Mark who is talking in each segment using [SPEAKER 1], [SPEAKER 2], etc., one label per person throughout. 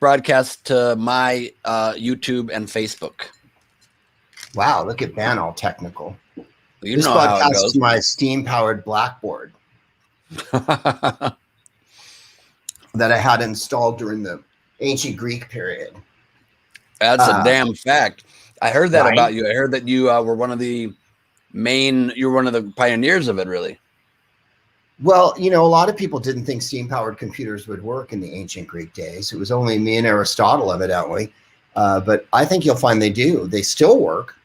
[SPEAKER 1] broadcast to my YouTube and Facebook.
[SPEAKER 2] Wow, look at Ben, all technical.
[SPEAKER 1] You
[SPEAKER 2] This
[SPEAKER 1] know how it
[SPEAKER 2] broadcast
[SPEAKER 1] goes.
[SPEAKER 2] is my steam-powered blackboard that I had installed during the ancient Greek period.
[SPEAKER 1] That's a damn fact. I heard that
[SPEAKER 2] right?
[SPEAKER 1] about you. I heard that you were one of the pioneers of it, really.
[SPEAKER 2] Well, you know, a lot of people didn't think steam-powered computers would work in the ancient Greek days. It was only me and Aristotle, evidently. But I think you'll find they do. They still work.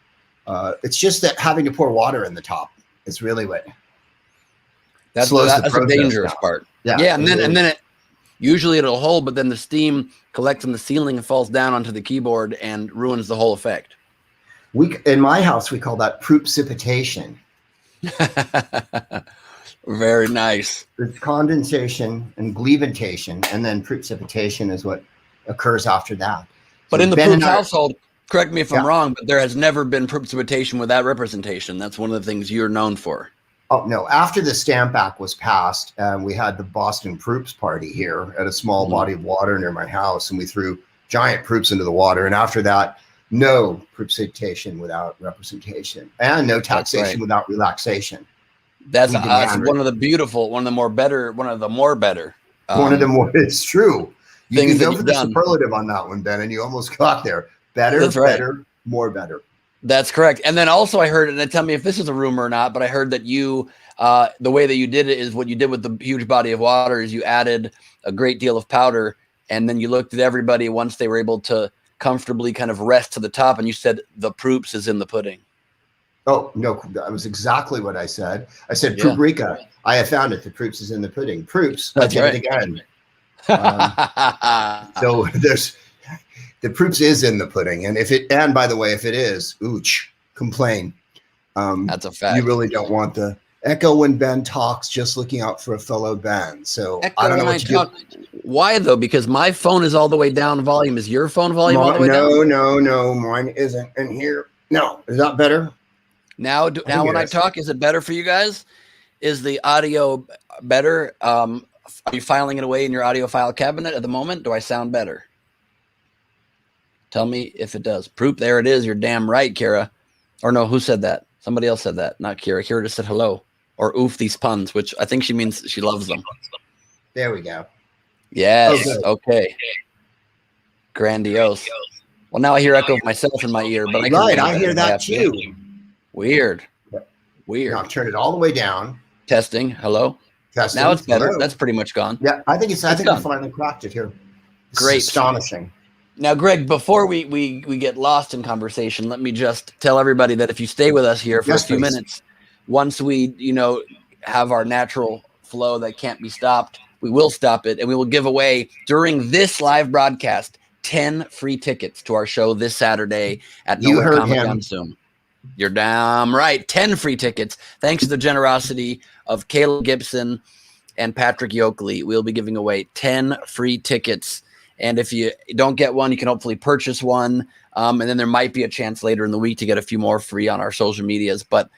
[SPEAKER 2] It's just that having to pour water in the top is really what slows the process
[SPEAKER 1] the dangerous
[SPEAKER 2] down.
[SPEAKER 1] part.
[SPEAKER 2] Yeah,
[SPEAKER 1] and then it usually it'll hold, but then the steam collects on the ceiling and falls down onto the keyboard and ruins the whole effect.
[SPEAKER 2] In my house, we call that precipitation.
[SPEAKER 1] Very nice.
[SPEAKER 2] It's condensation and gleventation, and then precipitation is what occurs after that.
[SPEAKER 1] But
[SPEAKER 2] So
[SPEAKER 1] in the
[SPEAKER 2] Ben
[SPEAKER 1] Proops
[SPEAKER 2] and I-
[SPEAKER 1] household, correct me if I'm wrong, but there has never been precipitation without representation. That's one of the things you're known for.
[SPEAKER 2] Oh, no. After the Stamp Act was passed, we had the Boston Proops party here at a small body of water near my house, and we threw giant proops into the water. And after that, no precipitation without representation, and no taxation without relaxation.
[SPEAKER 1] That's one of the more better.
[SPEAKER 2] It's true. You
[SPEAKER 1] Things
[SPEAKER 2] can go
[SPEAKER 1] that
[SPEAKER 2] for the
[SPEAKER 1] you've done.
[SPEAKER 2] superlative on that one, Ben, and you almost got there. Better, better, more better.
[SPEAKER 1] That's correct. And then also I heard, and tell me if this is a rumor or not, but I heard that you, the way that you did it is what you did with the huge body of water is you added a great deal of powder, and then you looked at everybody once they were able to comfortably kind of rest to the top, and you said the Proops is in the pudding.
[SPEAKER 2] Oh, no, that was exactly what I said. I said, Prooprika, I have found it. The Proops is in the pudding. Proops, I did it again. So the Proops is in the pudding. And by the way, if it is, ooch, complain.
[SPEAKER 1] That's a fact.
[SPEAKER 2] You really don't want the echo when Ben talks, just looking out for a fellow Ben. So
[SPEAKER 1] echo
[SPEAKER 2] I don't know what you do.
[SPEAKER 1] Why though? Because my phone is all the way down volume. Is your phone volume all the way down?
[SPEAKER 2] No, mine isn't. And here, no, is that better?
[SPEAKER 1] Now when I talk, is it better for you guys? Is the audio better? Are you filing it away in your audio file cabinet at the moment? Do I sound better? Tell me if it does. Proop, there it is. You're damn right, Kira. Or no, who said that? Somebody else said that, not Kira. Kira just said hello. Or oof these puns, which I think she means she loves them.
[SPEAKER 2] There we go.
[SPEAKER 1] Yes. Okay. Grandiose. Well, now I hear echo of myself in my ear, but
[SPEAKER 2] I hear that too.
[SPEAKER 1] Weird.
[SPEAKER 2] Now turn it all the way down.
[SPEAKER 1] Testing. Hello.
[SPEAKER 2] Testing.
[SPEAKER 1] Now it's better.
[SPEAKER 2] Hello.
[SPEAKER 1] That's pretty much gone.
[SPEAKER 2] Yeah, I think we finally cracked it here.
[SPEAKER 1] Great.
[SPEAKER 2] Astonishing.
[SPEAKER 1] Now, Greg, before we get lost in conversation, let me just tell everybody that if you stay with us here for a few minutes, once we, have our natural flow that can't be stopped, we will stop it, and we will give away during this live broadcast 10 free tickets to our show this Saturday at Nowhere Comic Con Zoom. You're damn right. 10 free tickets. Thanks to the generosity of Caleb Gibson and Patrick Yoakley. We'll be giving away 10 free tickets. And if you don't get one, you can hopefully purchase one. And then there might be a chance later in the week to get a few more free on our social medias. But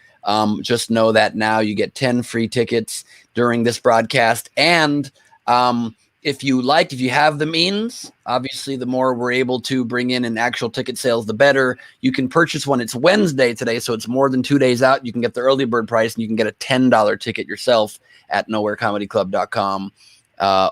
[SPEAKER 1] just know that now you get 10 free tickets during this broadcast. And if you have the means, obviously the more we're able to bring in actual ticket sales, the better. You can purchase one. It's Wednesday today, so it's more than 2 days out. You can get the early bird price, and you can get a $10 ticket yourself at nowherecomedyclub.com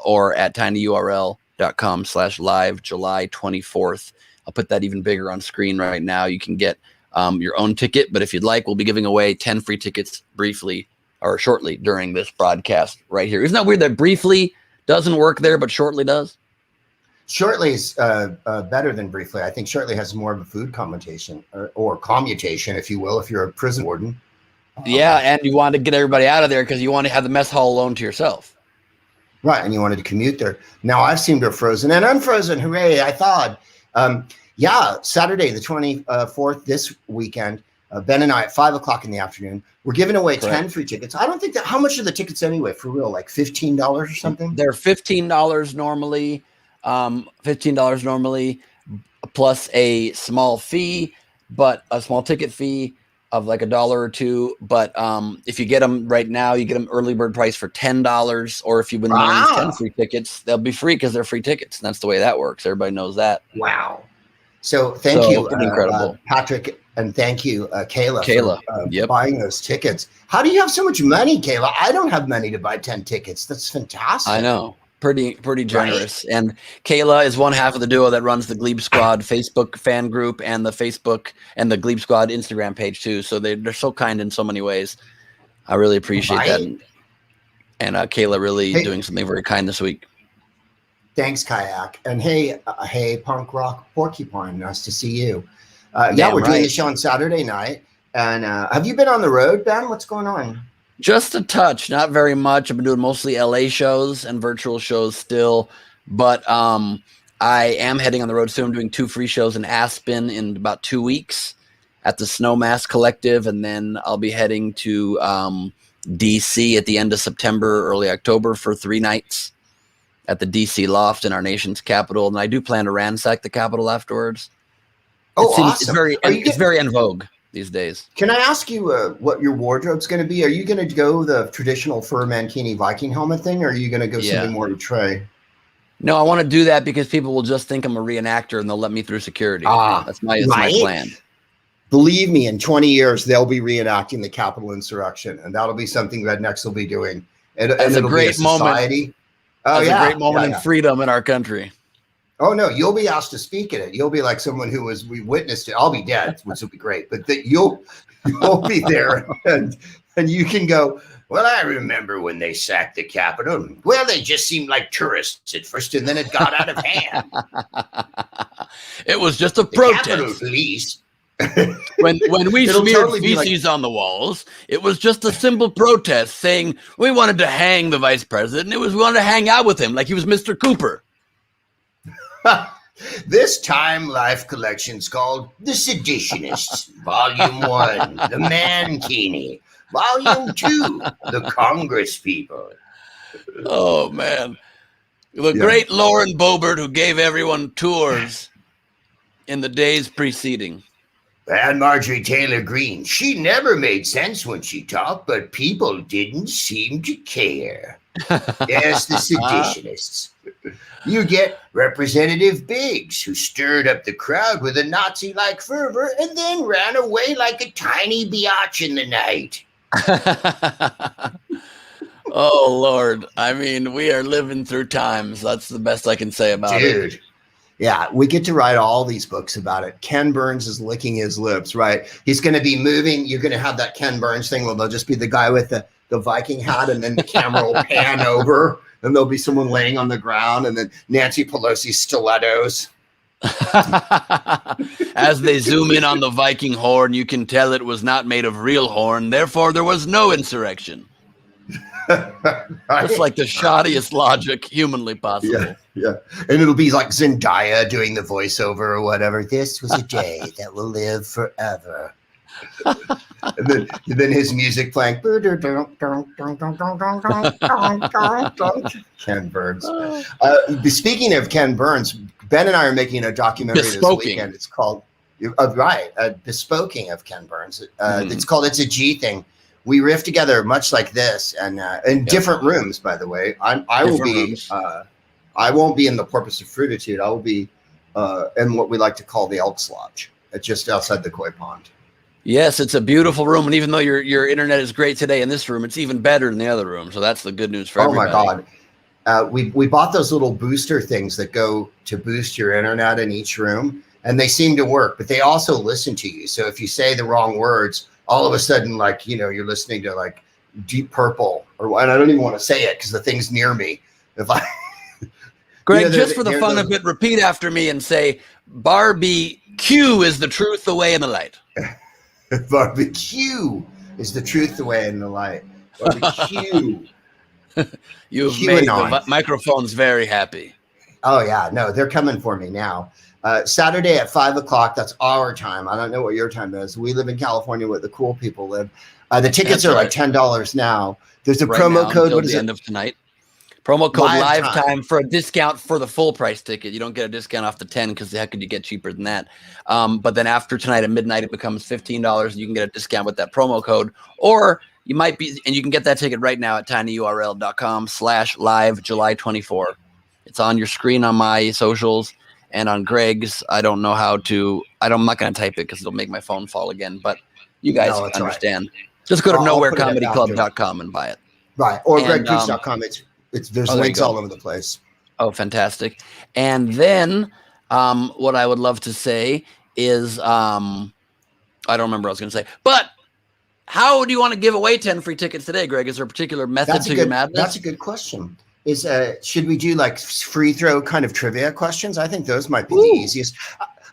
[SPEAKER 1] or at tinyurl.com/live July 24th. I'll put that even bigger on screen right now. You can get your own ticket, but if you'd like, we'll be giving away 10 free tickets briefly or shortly during this broadcast right here. Isn't that weird that briefly doesn't work there, but shortly does?
[SPEAKER 2] Shortly is better than briefly. I think shortly has more of a food commutation or commutation, if you will, if you're a prison warden.
[SPEAKER 1] Yeah, and you want to get everybody out of there because you want to have the mess hall alone to yourself.
[SPEAKER 2] Right, and you wanted to commute there. Now I've seemed to have frozen and unfrozen. Hooray, I thawed. Saturday the 24th, this weekend, Ben and I at 5 o'clock in the afternoon, we're giving away 10 free tickets. I don't think that, how much are the tickets anyway, for real? Like $15 or something?
[SPEAKER 1] They're $15 normally, $15 normally, plus a small fee, but a small ticket fee. of like $1 or $2. But if you get them right now, you get them early bird price for $10. Or if you win one of these 10 free tickets, they'll be free because they're free tickets. And that's the way that works. Everybody knows that.
[SPEAKER 2] Wow. So thank you,
[SPEAKER 1] incredible.
[SPEAKER 2] Patrick, and thank you, Kayla, for buying those tickets. How do you have so much money, Kayla? I don't have money to buy 10 tickets. That's fantastic.
[SPEAKER 1] I know. Pretty generous. Right? And Kayla is one half of the duo that runs the Glebe Squad Facebook fan group and the Facebook and the Glebe Squad Instagram page too. So they're so kind in so many ways. I really appreciate that. And Kayla really doing something very kind this week.
[SPEAKER 2] Thanks, Kayak. And hey, Punk Rock Porcupine, nice to see you. We're doing the show on Saturday night. And have you been on the road, Ben? What's going on?
[SPEAKER 1] Just a touch, not very much. I've been doing mostly LA shows and virtual shows still. But I am heading on the road soon. I'm doing 2 free shows in Aspen in about 2 weeks at the Snowmass Collective. And then I'll be heading to DC at the end of September, early October for 3 nights at the DC Loft in our nation's capital. And I do plan to ransack the Capitol afterwards.
[SPEAKER 2] Awesome.
[SPEAKER 1] It's very en vogue these days.
[SPEAKER 2] Can I ask you what your wardrobe's going to be? Are you going to go the traditional fur mankini Viking helmet thing, or are you going to go something more to Trey?
[SPEAKER 1] No, I want to do that because people will just think I'm a reenactor and they'll let me through security. That's my plan.
[SPEAKER 2] Believe me, in 20 years, they'll be reenacting the Capitol insurrection, and that'll be something Rednecks will be doing.
[SPEAKER 1] It's a great moment. A great moment in freedom in our country.
[SPEAKER 2] Oh no, you'll be asked to speak at it. You'll be like someone we witnessed it. I'll be dead, which will be great. But you'll be there, and you can go. Well, I remember when they sacked the Capitol. Well, they just seemed like tourists at first, and then it got out of hand.
[SPEAKER 1] It was just a protest.
[SPEAKER 2] Capitol Police.
[SPEAKER 1] when we smeared feces on the walls, it was just a simple protest saying we wanted to hang the vice president. We wanted to hang out with him like he was Mr. Cooper.
[SPEAKER 2] This Time Life collection's called The Seditionists, Volume 1, The Mankini, Volume 2, The Congress People.
[SPEAKER 1] Oh, man. The great Lauren Boebert, who gave everyone tours in the days preceding.
[SPEAKER 2] And Marjorie Taylor Greene, she never made sense when she talked, but people didn't seem to care. Yes, the seditionists. You get Representative Biggs, who stirred up the crowd with a Nazi-like fervor and then ran away like a tiny biatch in the night.
[SPEAKER 1] Oh, Lord. I mean, we are living through times. That's the best I can say about it.
[SPEAKER 2] Dude. Yeah, we get to write all these books about it. Ken Burns is licking his lips, right? He's going to be moving. You're going to have that Ken Burns thing where there'll just be the guy with the Viking hat, and then the camera will pan over, and there'll be someone laying on the ground, and then Nancy Pelosi's stilettos.
[SPEAKER 1] As they zoom in on the Viking horn, you can tell it was not made of real horn. Therefore, there was no insurrection. It's like the shoddiest logic humanly possible.
[SPEAKER 2] Yeah. And it'll be like Zendaya doing the voiceover or whatever. This was a day that will live forever. and then his music playing. Ken Burns. Speaking of Ken Burns, Ben and I are making a documentary this weekend. It's called Bespoking of Ken Burns. It's called It's a G Thing. We riff together much like this, and in different rooms, by the way. I will be. I won't be in the Porpoise of Fruititude. I will be in what we like to call the Elks Lodge, just outside the Koi Pond.
[SPEAKER 1] Yes, it's a beautiful room, and even though your internet is great today in this room, it's even better than the other room. So that's the good news for everybody.
[SPEAKER 2] Oh my God! We bought those little booster things that go to boost your internet in each room, and they seem to work. But they also listen to you. So if you say the wrong words, all of a sudden, like you're listening to like Deep Purple, and I don't even want to say it because the thing's near me. If I
[SPEAKER 1] Greg, just for the fun of it, repeat after me and say, "Barbecue is the truth, the way, and the light."
[SPEAKER 2] Barbecue is the truth, the way, and the light. Barbecue.
[SPEAKER 1] You've made the microphones very happy.
[SPEAKER 2] Oh yeah, no, they're coming for me now. Saturday at 5:00. That's our time. I don't know what your time is. We live in California where the cool people live. The tickets are like $10 now. There's a promo code.
[SPEAKER 1] What is it? End of tonight. Promo code
[SPEAKER 2] Live
[SPEAKER 1] LIVETIME for a discount for the full price ticket. You don't get a discount off the 10 because how could you get cheaper than that? But then after tonight at midnight, it becomes $15. You can get a discount with that promo code. Or you might be, and you can get that ticket right now at tinyurl.com/live July 24. It's on your screen on my socials and on Greg's. I don't know how to, I'm not going to type it because it'll make my phone fall again, but you guys understand. Right. Just go to nowherecomedyclub.com and buy it.
[SPEAKER 2] Right. Or gregproops.com. There's links all over the place.
[SPEAKER 1] Oh, fantastic. And then what I would love to say is, I don't remember what I was going to say, but how do you want to give away 10 free tickets today, Greg? Is there a particular method to your madness?
[SPEAKER 2] That's a good question. Should we do like free throw kind of trivia questions? I think those might be the easiest.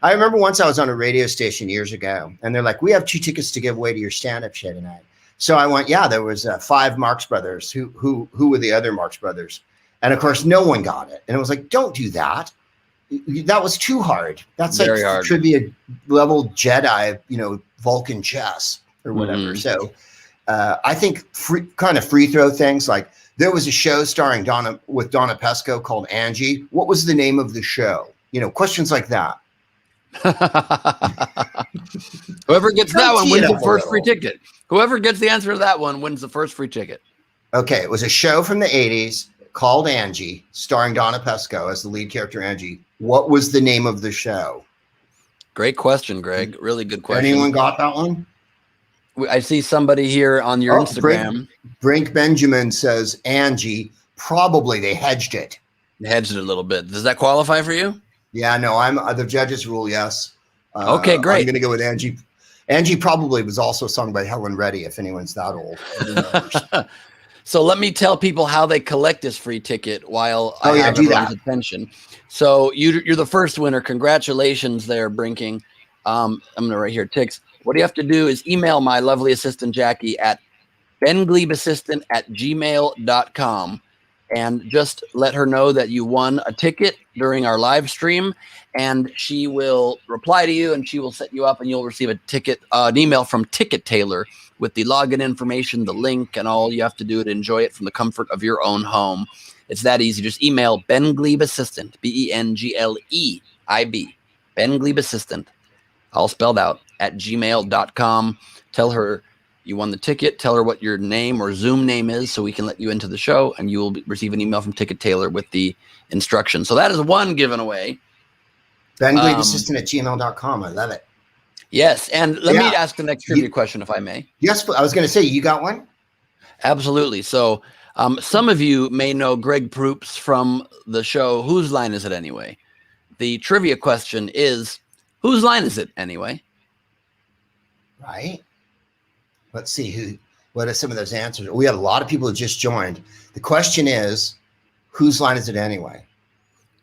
[SPEAKER 2] I remember once I was on a radio station years ago, and they're like, "We have 2 tickets to give away to your stand-up show tonight." So I went, "Yeah, there was 5 Marx Brothers. Who were the other Marx Brothers?" And of course, no one got it. And it was like, "Don't do that. That was too hard. That's very like hard. Trivia level Jedi, Vulcan chess or whatever." Mm-hmm. So I think free throw things like there was a show starring Donna Pesco called Angie. What was the name of the show? Questions like that.
[SPEAKER 1] Whoever gets that one wins the first free ticket. Whoever gets the answer to that one wins the first free ticket.
[SPEAKER 2] Okay, it was a show from the 80s called Angie, starring Donna Pesco as the lead character Angie. What was the name of the show?
[SPEAKER 1] Great question, Greg. Really good question.
[SPEAKER 2] Anyone got that one?
[SPEAKER 1] I see somebody here on your Instagram.
[SPEAKER 2] Brink Benjamin says Angie. Probably they hedged it.
[SPEAKER 1] They hedged it a little bit. Does that qualify for you?
[SPEAKER 2] Yeah, no, I'm the judges rule yes.
[SPEAKER 1] Okay, great.
[SPEAKER 2] I'm going to go with Angie. Angie probably was also sung by Helen Reddy, if anyone's that old.
[SPEAKER 1] So let me tell people how they collect this free ticket while I have everyone's attention. So you're the first winner. Congratulations there, Brinking. I'm going to write here, TIX. What you have to do is email my lovely assistant, Jackie, at bengleebassistant@gmail.com. And just let her know that you won a ticket during our live stream, and she will reply to you, and she will set you up, and you'll receive a ticket, an email from Ticket Tailor with the login information, the link, and all you have to do to enjoy it from the comfort of your own home. It's that easy. Just email Ben Glebe Assistant, BENGLEIB, Ben Glebe Assistant, all spelled out, at gmail.com. Tell her you won the ticket. Tell her what your name or Zoom name is so we can let you into the show, and you will receive an email from Ticket Tailor with the instructions. So that is one given away.
[SPEAKER 2] BenGlebeAssistant@gmail.com. I love it.
[SPEAKER 1] Yes. And let me ask the next trivia question, if I may.
[SPEAKER 2] Yes, I was going to say, you got one?
[SPEAKER 1] Absolutely. So some of you may know Greg Proops from the show Whose Line Is It Anyway? The trivia question is, whose line is it anyway?
[SPEAKER 2] Right. Let's see what are some of those answers. We have a lot of people who just joined. The question is, whose line is it anyway?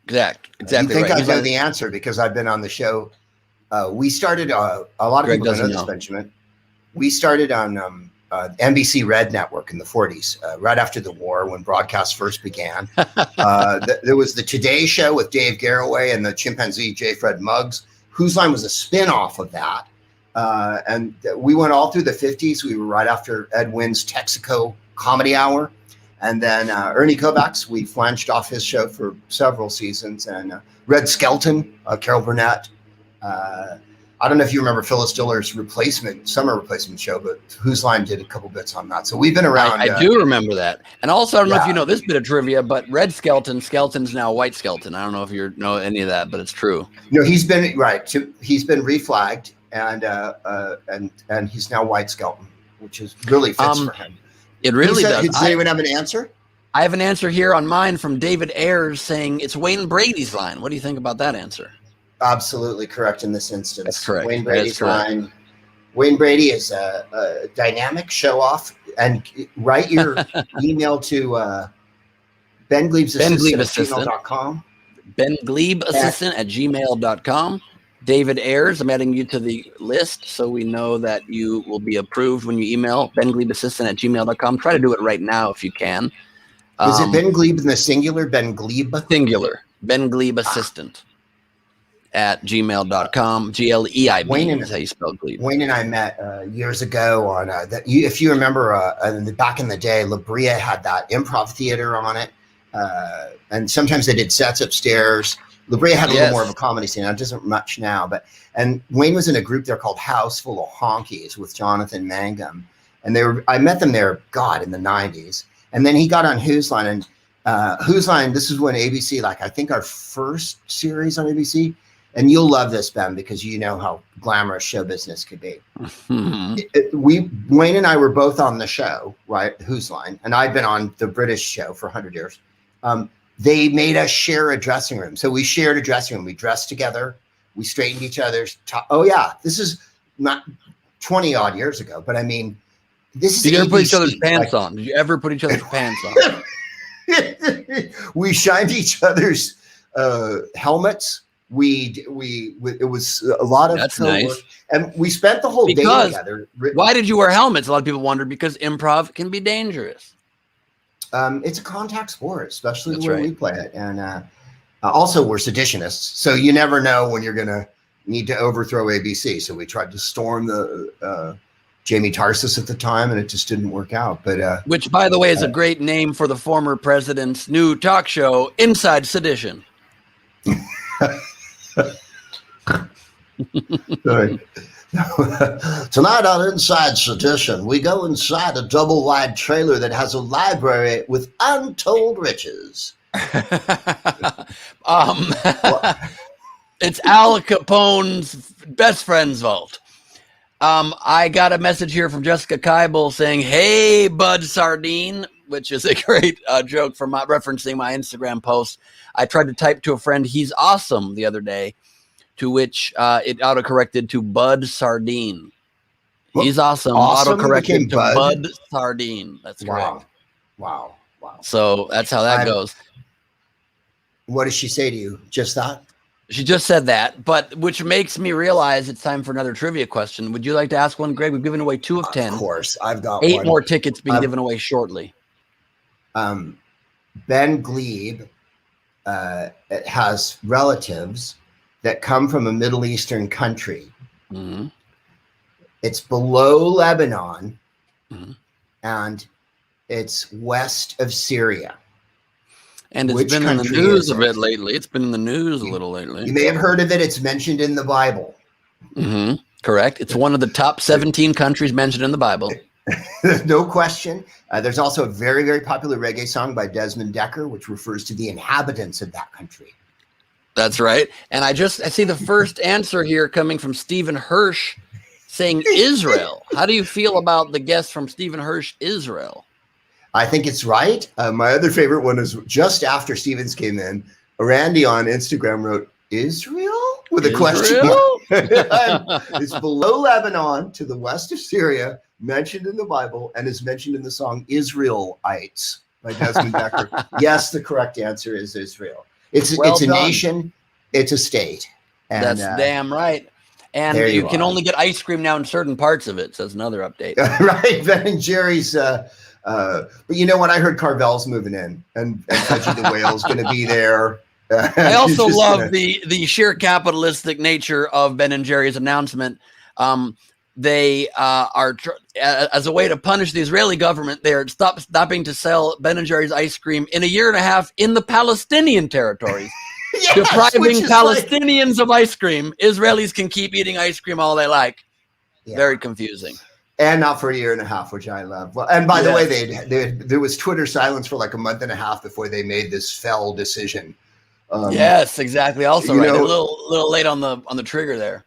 [SPEAKER 1] Exactly.
[SPEAKER 2] I think I know the answer because I've been on the show. We started, a lot of people don't know this, Benjamin. We started on NBC Red Network in the 40s, right after the war when broadcast first began. There was the Today Show with Dave Garroway and the chimpanzee J. Fred Muggs. Whose Line was a spin-off of that. And we went all through the 50s. We were right after Ed Wynn's Texaco Comedy Hour. And then Ernie Kovacs, we flanged off his show for several seasons. And Red Skelton, Carol Burnett. I don't know if you remember Phyllis Diller's summer replacement show, but Whose Line did a couple bits on that. So we've been around.
[SPEAKER 1] I do remember that. And also, I don't know if you know this bit of trivia, but Red Skelton's now White Skelton. I don't know if you know any of that, but it's true.
[SPEAKER 2] No, he's been reflagged. And he's now White Skelton, which is really fits for him.
[SPEAKER 1] It really does.
[SPEAKER 2] Does anyone have an answer?
[SPEAKER 1] I have an answer here on mine from David Ayers saying it's Wayne Brady's line. What do you think about that answer?
[SPEAKER 2] Absolutely correct in this instance.
[SPEAKER 1] That's correct.
[SPEAKER 2] Wayne Brady's line. Wayne Brady is a dynamic show-off. And write your email to benglebeassistant@gmail.com.
[SPEAKER 1] benglebeassistant@gmail.com. David Ayers, I'm adding you to the list so we know that you will be approved when you email benglebeassistant@gmail.com. Try to do it right now if you can.
[SPEAKER 2] Is it Ben Glebe in the singular? Ben Glebe?
[SPEAKER 1] Singular. Ben Glebe Assistant at gmail.com. GLEIB is how you spell Glebe.
[SPEAKER 2] Wayne and I met years ago on that. If you remember, back in the day, La Brea had that improv theater on it. And sometimes they did sets upstairs. La Brea had a little
[SPEAKER 1] Yes.
[SPEAKER 2] more of a comedy scene. It doesn't much now, and Wayne was in a group there called House Full of Honkies with Jonathan Mangum. And I met them there, God, in the 90s. And then he got on Who's Line, and Who's Line, this is when ABC, like I think our first series on ABC, and you'll love this, Ben, because you know how glamorous show business could be. Wayne and I were both on the show, right? Who's Line, and I'd been on the British show for 100 years. They made us share a dressing room. So we shared a dressing room. We dressed together. We straightened each other's top. Oh, yeah. This is not 20 odd years ago, but I mean, this is.
[SPEAKER 1] Did you ever put each
[SPEAKER 2] ABC,
[SPEAKER 1] other's pants on? Did you ever put each other's pants on?
[SPEAKER 2] We shined each other's helmets. It was a lot of
[SPEAKER 1] That's nice.
[SPEAKER 2] And we spent the whole day together.
[SPEAKER 1] Why did you wear helmets? A lot of people wonder, because improv can be dangerous.
[SPEAKER 2] It's a contact sport, especially the way we play it. And also we're seditionists. So you never know when you're going to need to overthrow ABC. So we tried to storm the Jamie Tarsis at the time, and it just didn't work out. But
[SPEAKER 1] which, by the way, is a great name for the former president's new talk show, Inside Sedition.
[SPEAKER 2] Tonight on Inside Sedition, we go inside a double-wide trailer that has a library with untold riches.
[SPEAKER 1] It's Al Capone's best friend's vault. I got a message here from Jessica Keibel saying, "Hey, Bud Sardine," which is a great joke from referencing my Instagram post. I tried to type to a friend, "He's awesome," the other day, to which it autocorrected to Bud Sardine. He's awesome. Autocorrected to Bud Sardine. That's correct.
[SPEAKER 2] Wow.
[SPEAKER 1] So that's how that goes.
[SPEAKER 2] What does she say to you? Just that?
[SPEAKER 1] She just said that, but which makes me realize it's time for another trivia question. Would you like to ask one, Greg? We've given away 2 of 10.
[SPEAKER 2] Of course. I've got
[SPEAKER 1] 8 more tickets being given away shortly.
[SPEAKER 2] Ben Glebe has relatives that come from a Middle Eastern country.
[SPEAKER 1] Mm-hmm.
[SPEAKER 2] It's below Lebanon,
[SPEAKER 1] mm-hmm.
[SPEAKER 2] and it's west of Syria.
[SPEAKER 1] And it's been in the news a bit lately. It's been in the news a little lately.
[SPEAKER 2] You may have heard of it. It's mentioned in the Bible.
[SPEAKER 1] Mm-hmm. Correct. It's one of the top 17 countries mentioned in the Bible.
[SPEAKER 2] No question. There's also a very, very popular reggae song by Desmond Decker, which refers to the inhabitants of that country.
[SPEAKER 1] That's right. And I see the first answer here coming from Stephen Hirsch saying Israel. How do you feel about the guess from Stephen Hirsch, Israel?
[SPEAKER 2] I think it's right. My other favorite one is just after Stevens came in, Randy on Instagram wrote, "Israel?" with a question mark. It's below Lebanon to the west of Syria, mentioned in the Bible, and is mentioned in the song Israelites by Desmond Decker. Yes, the correct answer is Israel. It's a nation. It's a state. And,
[SPEAKER 1] that's damn right. And you can only get ice cream now in certain parts of it. So that's another update.
[SPEAKER 2] Right. Ben and Jerry's. But you know what? I heard Carvel's moving in, and Fudgy the Whale's going to be there.
[SPEAKER 1] I also love the sheer capitalistic nature of Ben and Jerry's announcement. They are as a way to punish the Israeli government. They are stopping to sell Ben and Jerry's ice cream in a year and a half in the Palestinian territories. Yes, depriving Palestinians of ice cream. Israelis can keep eating ice cream all they like. Yeah. Very confusing.
[SPEAKER 2] And not for a year and a half, which I love. Well, and by the way, there was Twitter silence for like a month and a half before they made this fell decision.
[SPEAKER 1] Yes, exactly. Also, right, a little late on the trigger there.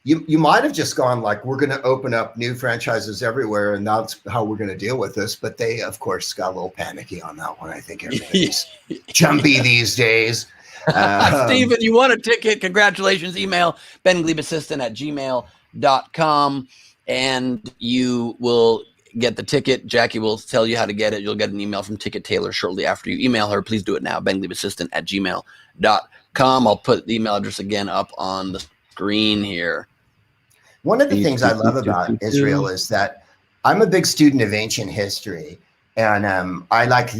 [SPEAKER 2] You might have just gone like, we're going to open up new franchises everywhere, and that's how we're going to deal with this. But they, of course, got a little panicky on that one. I think everybody's jumpy these days.
[SPEAKER 1] Steven, you won a ticket. Congratulations. Email benglebeassistant@gmail.com, and you will get the ticket. Jackie will tell you how to get it. You'll get an email from Ticket Taylor shortly after you email her. Please do it now. benglebeassistant@gmail.com. I'll put the email address again up on the screen here.
[SPEAKER 2] One of the things I love about Israel is that I'm a big student of ancient history, and I like,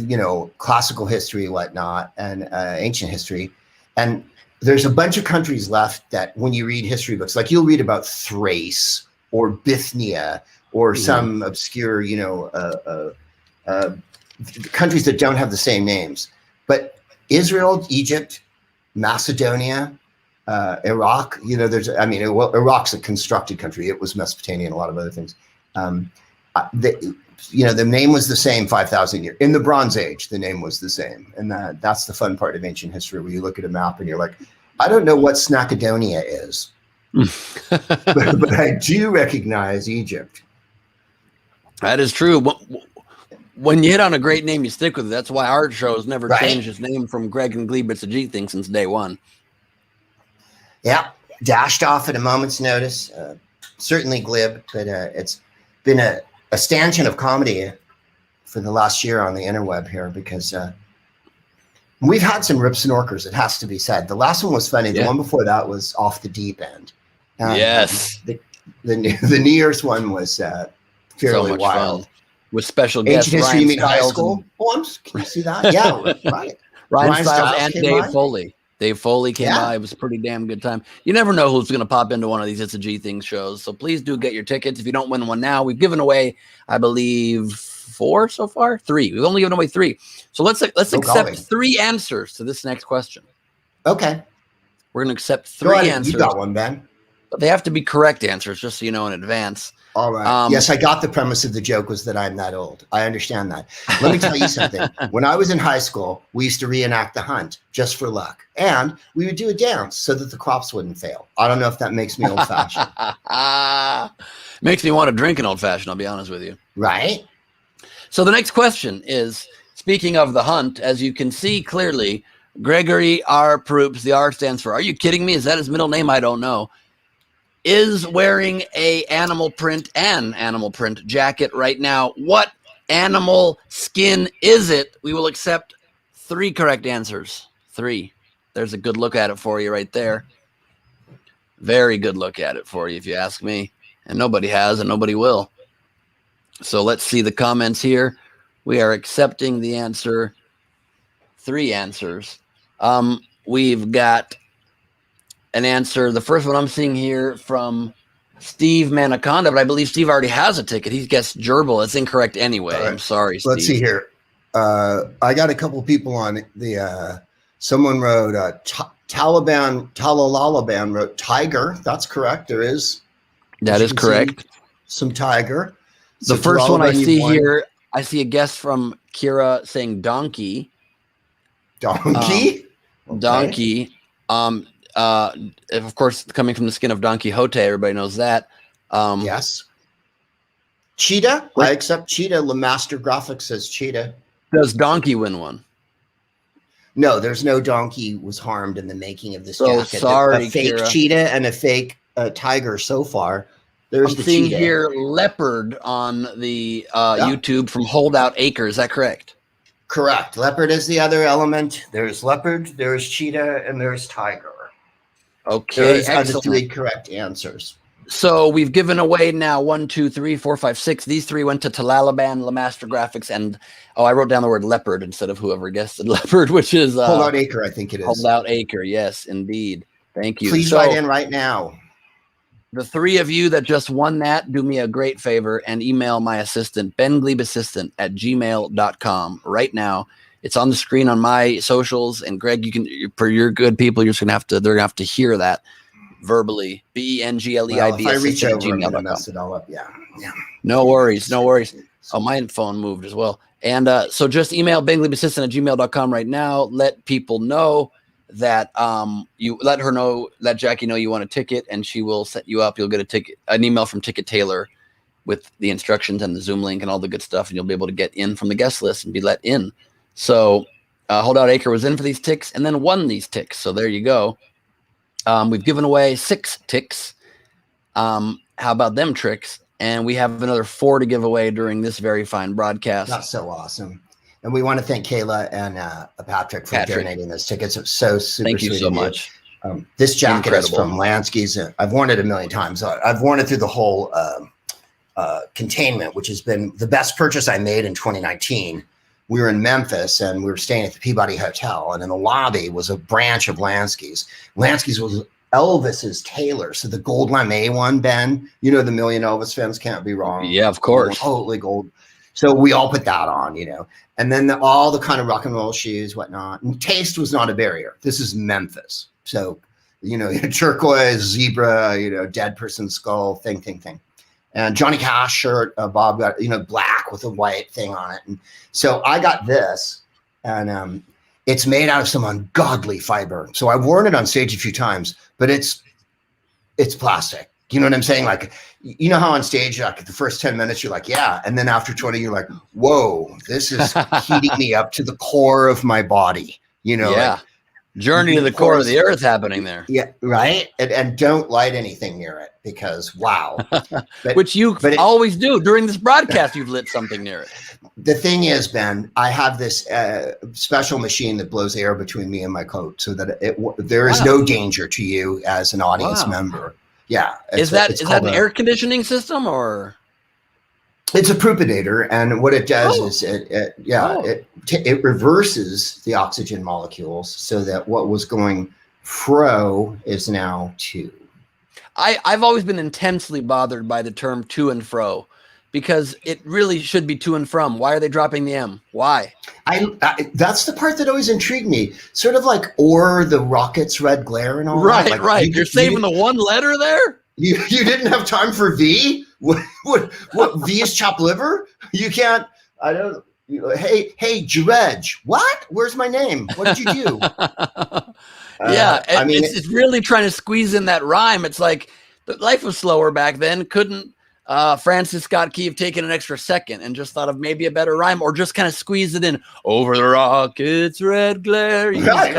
[SPEAKER 2] classical history, whatnot, and ancient history. And there's a bunch of countries left that when you read history books, like you'll read about Thrace or Bithynia or some obscure, countries that don't have the same names. But Israel, Egypt, Macedonia, Iraq, Iraq's a constructed country. It was Mesopotamia and a lot of other things. The name was the same 5,000 years. In the Bronze Age, the name was the same. And that's the fun part of ancient history, where you look at a map and you're like, I don't know what Snackadonia is, but I do recognize Egypt.
[SPEAKER 1] That is true. When you hit on a great name, you stick with it. That's why our show has never changed its name from Greg and Glebe. It's a G thing since day one.
[SPEAKER 2] Yeah, dashed off at a moment's notice. Certainly glib, but it's been a stanchion of comedy for the last year on the interweb here, because we've had some rip snorkers, it has to be said. The last one was funny. The one before that was off the deep end.
[SPEAKER 1] Yes.
[SPEAKER 2] The New Year's one was fairly
[SPEAKER 1] so much
[SPEAKER 2] wild.
[SPEAKER 1] Fun. With special guests.
[SPEAKER 2] Ancient history, you mean high school poems? Can you see that? Yeah, right.
[SPEAKER 1] Ryan Stiles and Dave Foley. Dave Foley came by. It was a pretty damn good time. You never know who's going to pop into one of these It's a G Thing shows. So please do get your tickets. If you don't win one now, we've given away, I believe, 4 so far. 3. We've only given away 3. So let's accept 3 answers to this next question.
[SPEAKER 2] Okay.
[SPEAKER 1] We're going to accept 3 answers.
[SPEAKER 2] You got one, Ben.
[SPEAKER 1] But they have to be correct answers, just so you know in advance.
[SPEAKER 2] All right. Yes, I got the premise of the joke was that I'm that old. I understand that. Let me tell you something. When I was in high school, we used to reenact the hunt just for luck. And we would do a dance so that the crops wouldn't fail. I don't know if that makes me old-fashioned.
[SPEAKER 1] Makes me want to drink an old-fashioned, I'll be honest with you.
[SPEAKER 2] Right.
[SPEAKER 1] So the next question is, speaking of the hunt, as you can see clearly, Gregory R. Proops, the R stands for, are you kidding me? Is that his middle name? I don't know. Is wearing an animal print jacket right now. What animal skin is it? We will accept 3 correct answers. 3. There's a good look at it for you right there. Very good look at it for you, if you ask me. And nobody has, and nobody will. So let's see the comments here. We are accepting the answer. 3 answers. We've got an answer. The first one I'm seeing here from Steve Manaconda, but I believe Steve already has a ticket. He guessed gerbil. It's incorrect anyway. Right. I'm sorry, Steve.
[SPEAKER 2] Let's see here. I got a couple people on the someone wrote Talalaban wrote tiger. That's correct. There is.
[SPEAKER 1] That is correct.
[SPEAKER 2] Some tiger.
[SPEAKER 1] The first one I see here, I see a guess from Kira saying donkey.
[SPEAKER 2] Donkey?
[SPEAKER 1] Donkey. Of course, coming from the skin of Don Quixote, everybody knows that.
[SPEAKER 2] Yes. Cheetah? I accept cheetah. Master Graphics says cheetah.
[SPEAKER 1] Does donkey win one?
[SPEAKER 2] No, there's no donkey was harmed in the making of this jacket.
[SPEAKER 1] Sorry,
[SPEAKER 2] a fake
[SPEAKER 1] Kira.
[SPEAKER 2] Cheetah and a fake tiger so far. There's
[SPEAKER 1] I'm
[SPEAKER 2] the
[SPEAKER 1] seeing
[SPEAKER 2] cheetah.
[SPEAKER 1] here leopard on the YouTube from Holdout Acre. Is that correct?
[SPEAKER 2] Correct. Leopard is the other element. There's leopard, there's cheetah, and there's tiger.
[SPEAKER 1] Okay,
[SPEAKER 2] there's the 3 correct answers.
[SPEAKER 1] So we've given away now 1, 2, 3, 4, 5, 6. These 3 went to Talalaban, Lemaster Graphics, and I wrote down the word leopard instead of whoever guessed the leopard, which is
[SPEAKER 2] Holdout Acre, I think it is.
[SPEAKER 1] Holdout Acre, yes, indeed. Thank you.
[SPEAKER 2] Please write in right now.
[SPEAKER 1] The 3 of you that just won that, do me a great favor and email my assistant, benglebeassistant@gmail.com right now. It's on the screen on my socials, and Greg, you can, for your good people, they're gonna have to hear that verbally. BENGLEIB.
[SPEAKER 2] Well, if I reach over, I'm gonna mess it all up. Yeah.
[SPEAKER 1] No worries. Oh, my phone moved as well. And so just email benglebeassistant@gmail.com right now. Let people know that you let Jackie know you want a ticket, and she will set you up. You'll get an email from Ticket Taylor with the instructions and the Zoom link and all the good stuff, and you'll be able to get in from the guest list and be let in. So Holdout Acre was in for these TIX and then won these TIX. So there you go. We've given away 6 TIX. How about them tricks? And we have another 4 to give away during this very fine broadcast.
[SPEAKER 2] That's so awesome. And we want to thank Kayla and Patrick for donating those tickets. It's so super
[SPEAKER 1] Thank
[SPEAKER 2] sweet.
[SPEAKER 1] You so much.
[SPEAKER 2] This jacket is from Lansky's. I've worn it a million times. I've worn it through the whole containment, which has been the best purchase I made in 2019. We were in Memphis and we were staying at the Peabody Hotel, and in the lobby was a branch of Lansky's. Lansky's was Elvis's tailor. So the gold lame one, Ben, you know, the million Elvis fans can't be wrong.
[SPEAKER 1] Yeah, of course.
[SPEAKER 2] Totally gold. So we all put that on, and then all the kind of rock and roll shoes, whatnot. And taste was not a barrier. This is Memphis. So, turquoise, zebra, dead person skull, thing. And Johnny Cash shirt, Bob got, black with a white thing on it. And so I got this, and it's made out of some ungodly fiber. So I've worn it on stage a few times, but it's plastic. You know what I'm saying? Like, how on stage, like the first 10 minutes, you're like, yeah. And then after 20, you're like, whoa, this is heating me up to the core of my body,
[SPEAKER 1] Yeah.
[SPEAKER 2] Like,
[SPEAKER 1] journey to the core of the earth happening there.
[SPEAKER 2] Yeah. Right. And don't light anything near it because wow.
[SPEAKER 1] Which you always do during this broadcast. You've lit something near it.
[SPEAKER 2] The thing is, Ben, I have this special machine that blows air between me and my coat so that there is no danger to you as an audience member. Yeah.
[SPEAKER 1] Is that an air conditioning system or?
[SPEAKER 2] It's a Proopidator, and what it does is it reverses the oxygen molecules so that what was going fro is now to.
[SPEAKER 1] I've always been intensely bothered by the term to and fro because it really should be to and from. Why are they dropping the M? Why? That's
[SPEAKER 2] the part that always intrigued me. Sort of like or the rocket's red glare and all that. Like,
[SPEAKER 1] right. You're saving the one letter there?
[SPEAKER 2] You didn't have time for V? What V is chopped liver? You can't. I don't. Hey, Dredge. What? Where's my name? What did you do?
[SPEAKER 1] It's really trying to squeeze in that rhyme. It's like life was slower back then. Couldn't Francis Scott Key have taken an extra second and just thought of maybe a better rhyme, or just kind of squeeze it in over the rocket's red glare?
[SPEAKER 2] Right.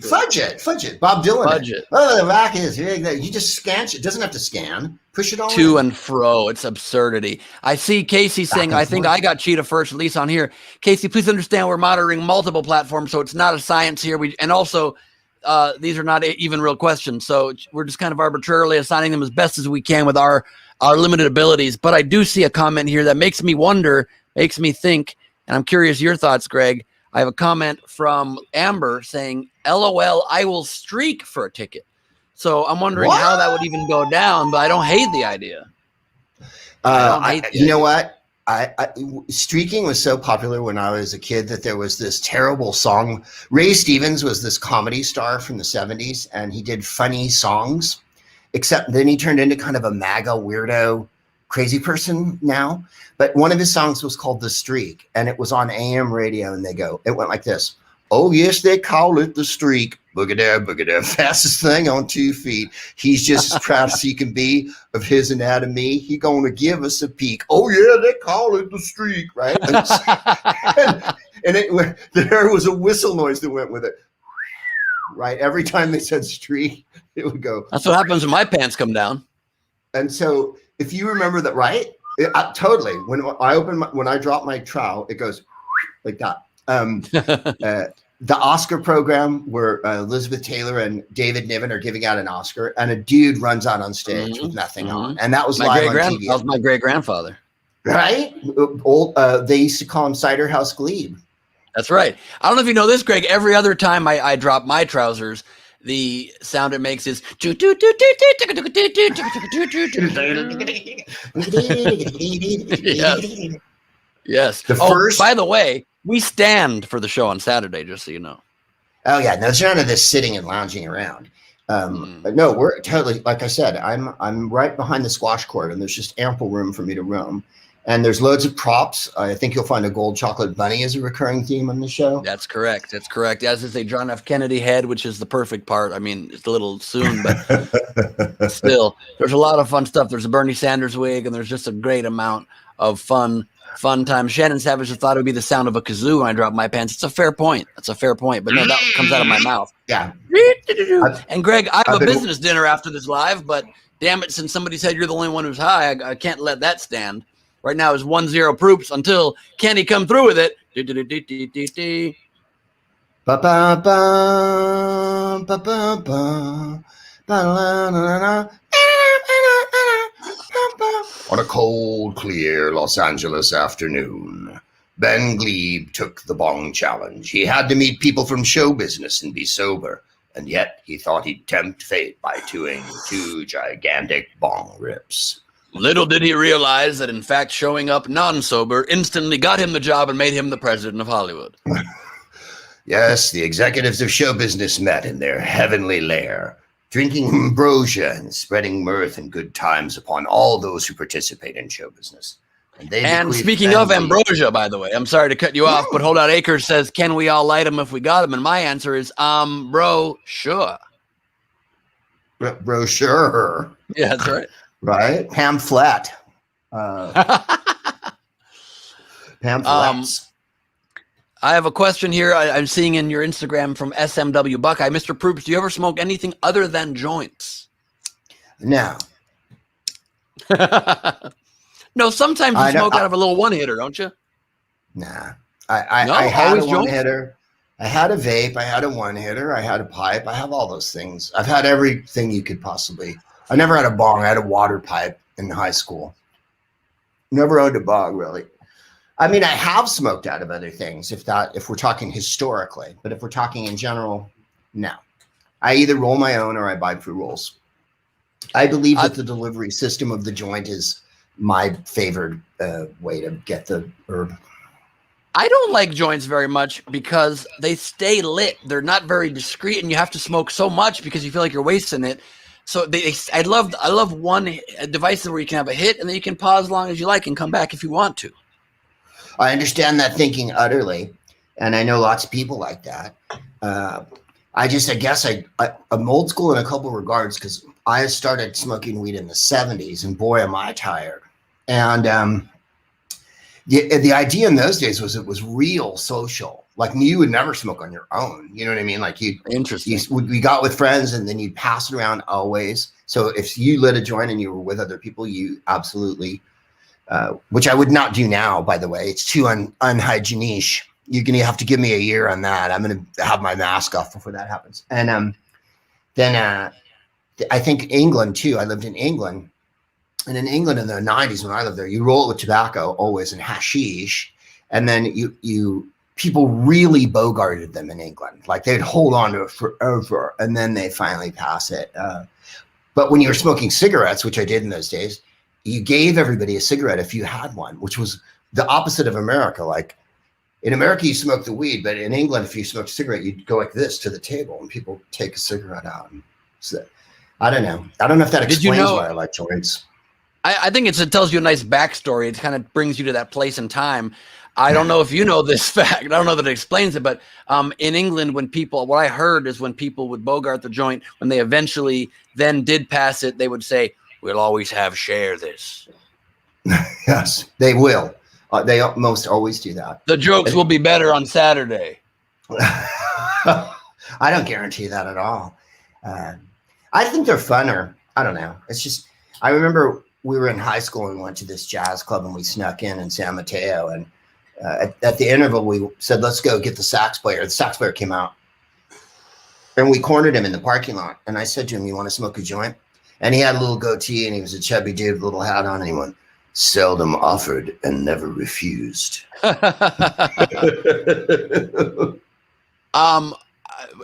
[SPEAKER 2] Fudge it. Bob Dylan.
[SPEAKER 1] Fudge it.
[SPEAKER 2] Oh, the rocket you just scan it. It doesn't have to scan. Push it all
[SPEAKER 1] to and fro. It's absurdity. I see Casey saying, I think I got Cheetah first, at least on here. Casey, please understand we're monitoring multiple platforms, so it's not a science here. And also, these are not even real questions, so we're just kind of arbitrarily assigning them as best as we can with our limited abilities. But I do see a comment here that makes me wonder, makes me think, and I'm curious your thoughts, Greg. I have a comment from Amber saying, LOL, I will streak for a ticket. So I'm wondering how that would even go down, but I don't hate the idea.
[SPEAKER 2] You know what? Streaking was so popular when I was a kid that there was this terrible song. Ray Stevens was this comedy star from the 70s, and he did funny songs, except then he turned into kind of a MAGA weirdo crazy person now. But one of his songs was called The Streak, and it was on AM radio, and it went like this. Oh, yes, they call it the streak. Booga-da, fastest thing on 2 feet. He's just as proud as he can be of his anatomy. He gonna give us a peek. Oh, yeah, they call it the streak, right? And there was a whistle noise that went with it, right? Every time they said streak, it would go.
[SPEAKER 1] That's what happens when my pants come down.
[SPEAKER 2] And so if you remember that, right? Totally. When I drop my trowel, it goes like that. The Oscar program where Elizabeth Taylor and David Niven are giving out an Oscar, and a dude runs out on stage with nothing on, and that was live on TV.
[SPEAKER 1] That was my great grandfather,
[SPEAKER 2] right? They used to call him Cider House Glebe.
[SPEAKER 1] That's right. I don't know if you know this, Greg. Every other time I drop my trousers, the sound it makes is. Yes. By the way, we stand for the show on Saturday, just so you know.
[SPEAKER 2] Oh yeah, no, it's none of this sitting and lounging around. No, we're totally, like I said, I'm right behind the squash court, and there's just ample room for me to roam. And there's loads of props. I think you'll find a gold chocolate bunny as a recurring theme on the show.
[SPEAKER 1] That's correct. As is a John F. Kennedy head, which is the perfect part. I mean, it's a little soon, but still, there's a lot of fun stuff. There's a Bernie Sanders wig, and there's just a great amount of fun time. Shannon Savage just thought it would be the sound of a kazoo when I drop my pants. It's a fair point. That's a fair point. But no, that comes out of my mouth.
[SPEAKER 2] Yeah.
[SPEAKER 1] And Greg, I have a business dinner after this live, but damn it, since somebody said you're the only one who's high, I can't let that stand. Right now is 1-0 Proops until Kenny come through with it.
[SPEAKER 2] Ba ba ba ba ba ba. On a cold, clear Los Angeles afternoon, Ben Glebe took the bong challenge. He had to meet people from show business and be sober, and yet he thought he'd tempt fate by doing 2 gigantic bong rips.
[SPEAKER 1] Little did he realize that, in fact, showing up non-sober instantly got him the job and made him the president of Hollywood.
[SPEAKER 2] Yes, the executives of show business met in their heavenly lair, drinking ambrosia and spreading mirth and good times upon all those who participate in show business.
[SPEAKER 1] And speaking of ambrosia, by the way, I'm sorry to cut you off, but Hold Out Acres says, can we all light them if we got them? And my answer is, bro, sure.
[SPEAKER 2] Brochure.
[SPEAKER 1] Yeah, that's right.
[SPEAKER 2] Right? Pamphlet. Pamphlets.
[SPEAKER 1] I have a question here I'm seeing in your Instagram from SMW Buckeye. Mr. Proops, do you ever smoke anything other than joints?
[SPEAKER 2] No.
[SPEAKER 1] No, sometimes you smoke out of a little one-hitter, don't you?
[SPEAKER 2] Nah. I had a one-hitter. I had a vape. I had a one-hitter. I had a pipe. I have all those things. I've had everything you could possibly. I never had a bong. I had a water pipe in high school. Never owned a bong, really. I mean, I have smoked out of other things, if we're talking historically. But if we're talking in general, no. I either roll my own or I buy pre-rolls. I believe that the delivery system of the joint is my favored way to get the herb.
[SPEAKER 1] I don't like joints very much because they stay lit. They're not very discreet, and you have to smoke so much because you feel like you're wasting it. So I love one device where you can have a hit and then you can pause as long as you like and come back if you want to.
[SPEAKER 2] I understand that thinking utterly, and I know lots of people like that. I guess I'm old school in a couple of regards because I started smoking weed in the 70s, and boy, am I tired. And the idea in those days was it was real social. Like you would never smoke on your own. You know what I mean? Like we got with friends and then you'd pass it around always. So if you lit a joint and you were with other people, you absolutely, which I would not do now, by the way. It's too unhygienish. You're going to have to give me a year on that. I'm going to have my mask off before that happens. And then I think England too. I lived in England. And in England in the 90s, when I lived there, you roll it with tobacco always and hashish. And then people really bogarted them in England. Like they'd hold on to it forever. And then they finally pass it. But when you were smoking cigarettes, which I did in those days, you gave everybody a cigarette if you had one, which was the opposite of America. Like in America, you smoke the weed, but in England, if you smoked a cigarette, you'd go like this to the table and people take a cigarette out. So, I don't know. I don't know if that explains why I like joints.
[SPEAKER 1] I think it tells you a nice backstory. It kind of brings you to that place and time. I don't know if you know this fact. I don't know that it explains it, but in England, what I heard is when people would bogart the joint, when they eventually then did pass it, they would say, "We'll always share this."
[SPEAKER 2] Yes, they will. They most always do that.
[SPEAKER 1] The jokes will be better on Saturday.
[SPEAKER 2] I don't guarantee that at all. I think they're funner. I don't know. It's just, I remember we were in high school and we went to this jazz club and we snuck in San Mateo. And at the interval, we said, let's go get the sax player. The sax player came out and we cornered him in the parking lot. And I said to him, you want to smoke a joint? And he had a little goatee and he was a chubby dude with a little hat on. And he went, seldom offered and never refused.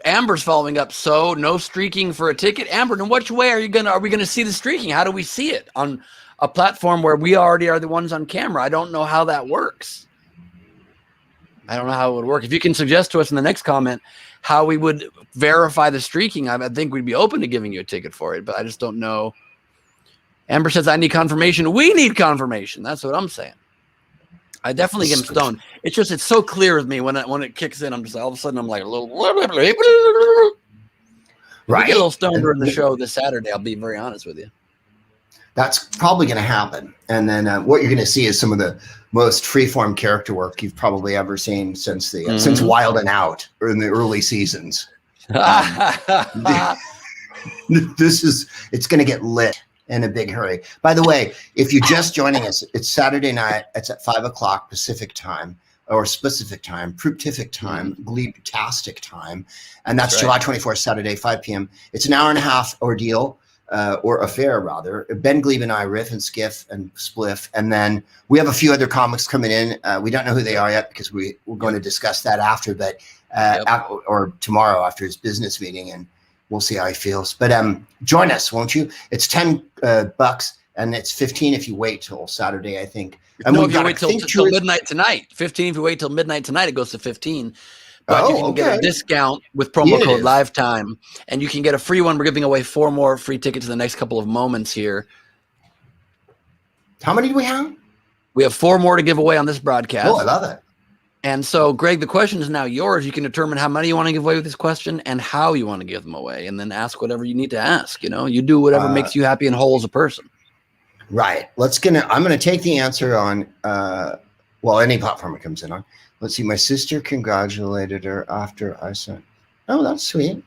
[SPEAKER 1] Amber's following up. So no streaking for a ticket. Amber, in which way are we gonna see the streaking? How do we see it on a platform where we already are the ones on camera? I don't know how that works. I don't know how it would work. If you can suggest to us in the next comment how we would verify the streaking, I think we'd be open to giving you a ticket for it, but I just don't know. Amber says, I need confirmation. We need confirmation. That's what I'm saying. I definitely get stoned. It's just, it's so clear with me when it kicks in. I'm just all of a sudden, I'm like a little. Right. We get a little stoned during the show this Saturday. I'll be very honest with you.
[SPEAKER 2] That's probably going to happen. And then what you're going to see is some of the most freeform character work you've probably ever seen since since Wild and Out or in the early seasons. It's going to get lit in a big hurry. By the way, if you're just joining us, it's Saturday night. It's at 5:00 Pacific time or specific time, Prooptific time, Gleebtastic time. And that's July 24th, Saturday, 5 p.m. It's an hour and a half ordeal, or affair rather. Ben Gleeb and I riff and skiff and spliff. And then we have a few other comics coming in. We don't know who they are yet because we're going to discuss that after, but or tomorrow after his business meeting, and we'll see how he feels. But join us, won't you? It's $10, and it's 15 if you wait till Saturday, I think. And
[SPEAKER 1] no,
[SPEAKER 2] we've
[SPEAKER 1] if you
[SPEAKER 2] got
[SPEAKER 1] wait till midnight tonight, 15. If you wait till midnight tonight, it goes to 15. But you can get a discount with promo code LiveTime, and you can get a free one. We're giving away 4 more free tickets in the next couple of moments here.
[SPEAKER 2] How many do we have?
[SPEAKER 1] We have 4 more to give away on this broadcast.
[SPEAKER 2] Oh, I love it.
[SPEAKER 1] And so, Greg, the question is now yours. You can determine how many you want to give away with this question and how you want to give them away, and then ask whatever you need to ask. You know, you do whatever makes you happy and whole as a person.
[SPEAKER 2] Right. I'm gonna take the answer on any platform it comes in on. Let's see. My sister congratulated her after I said, "Oh, that's sweet."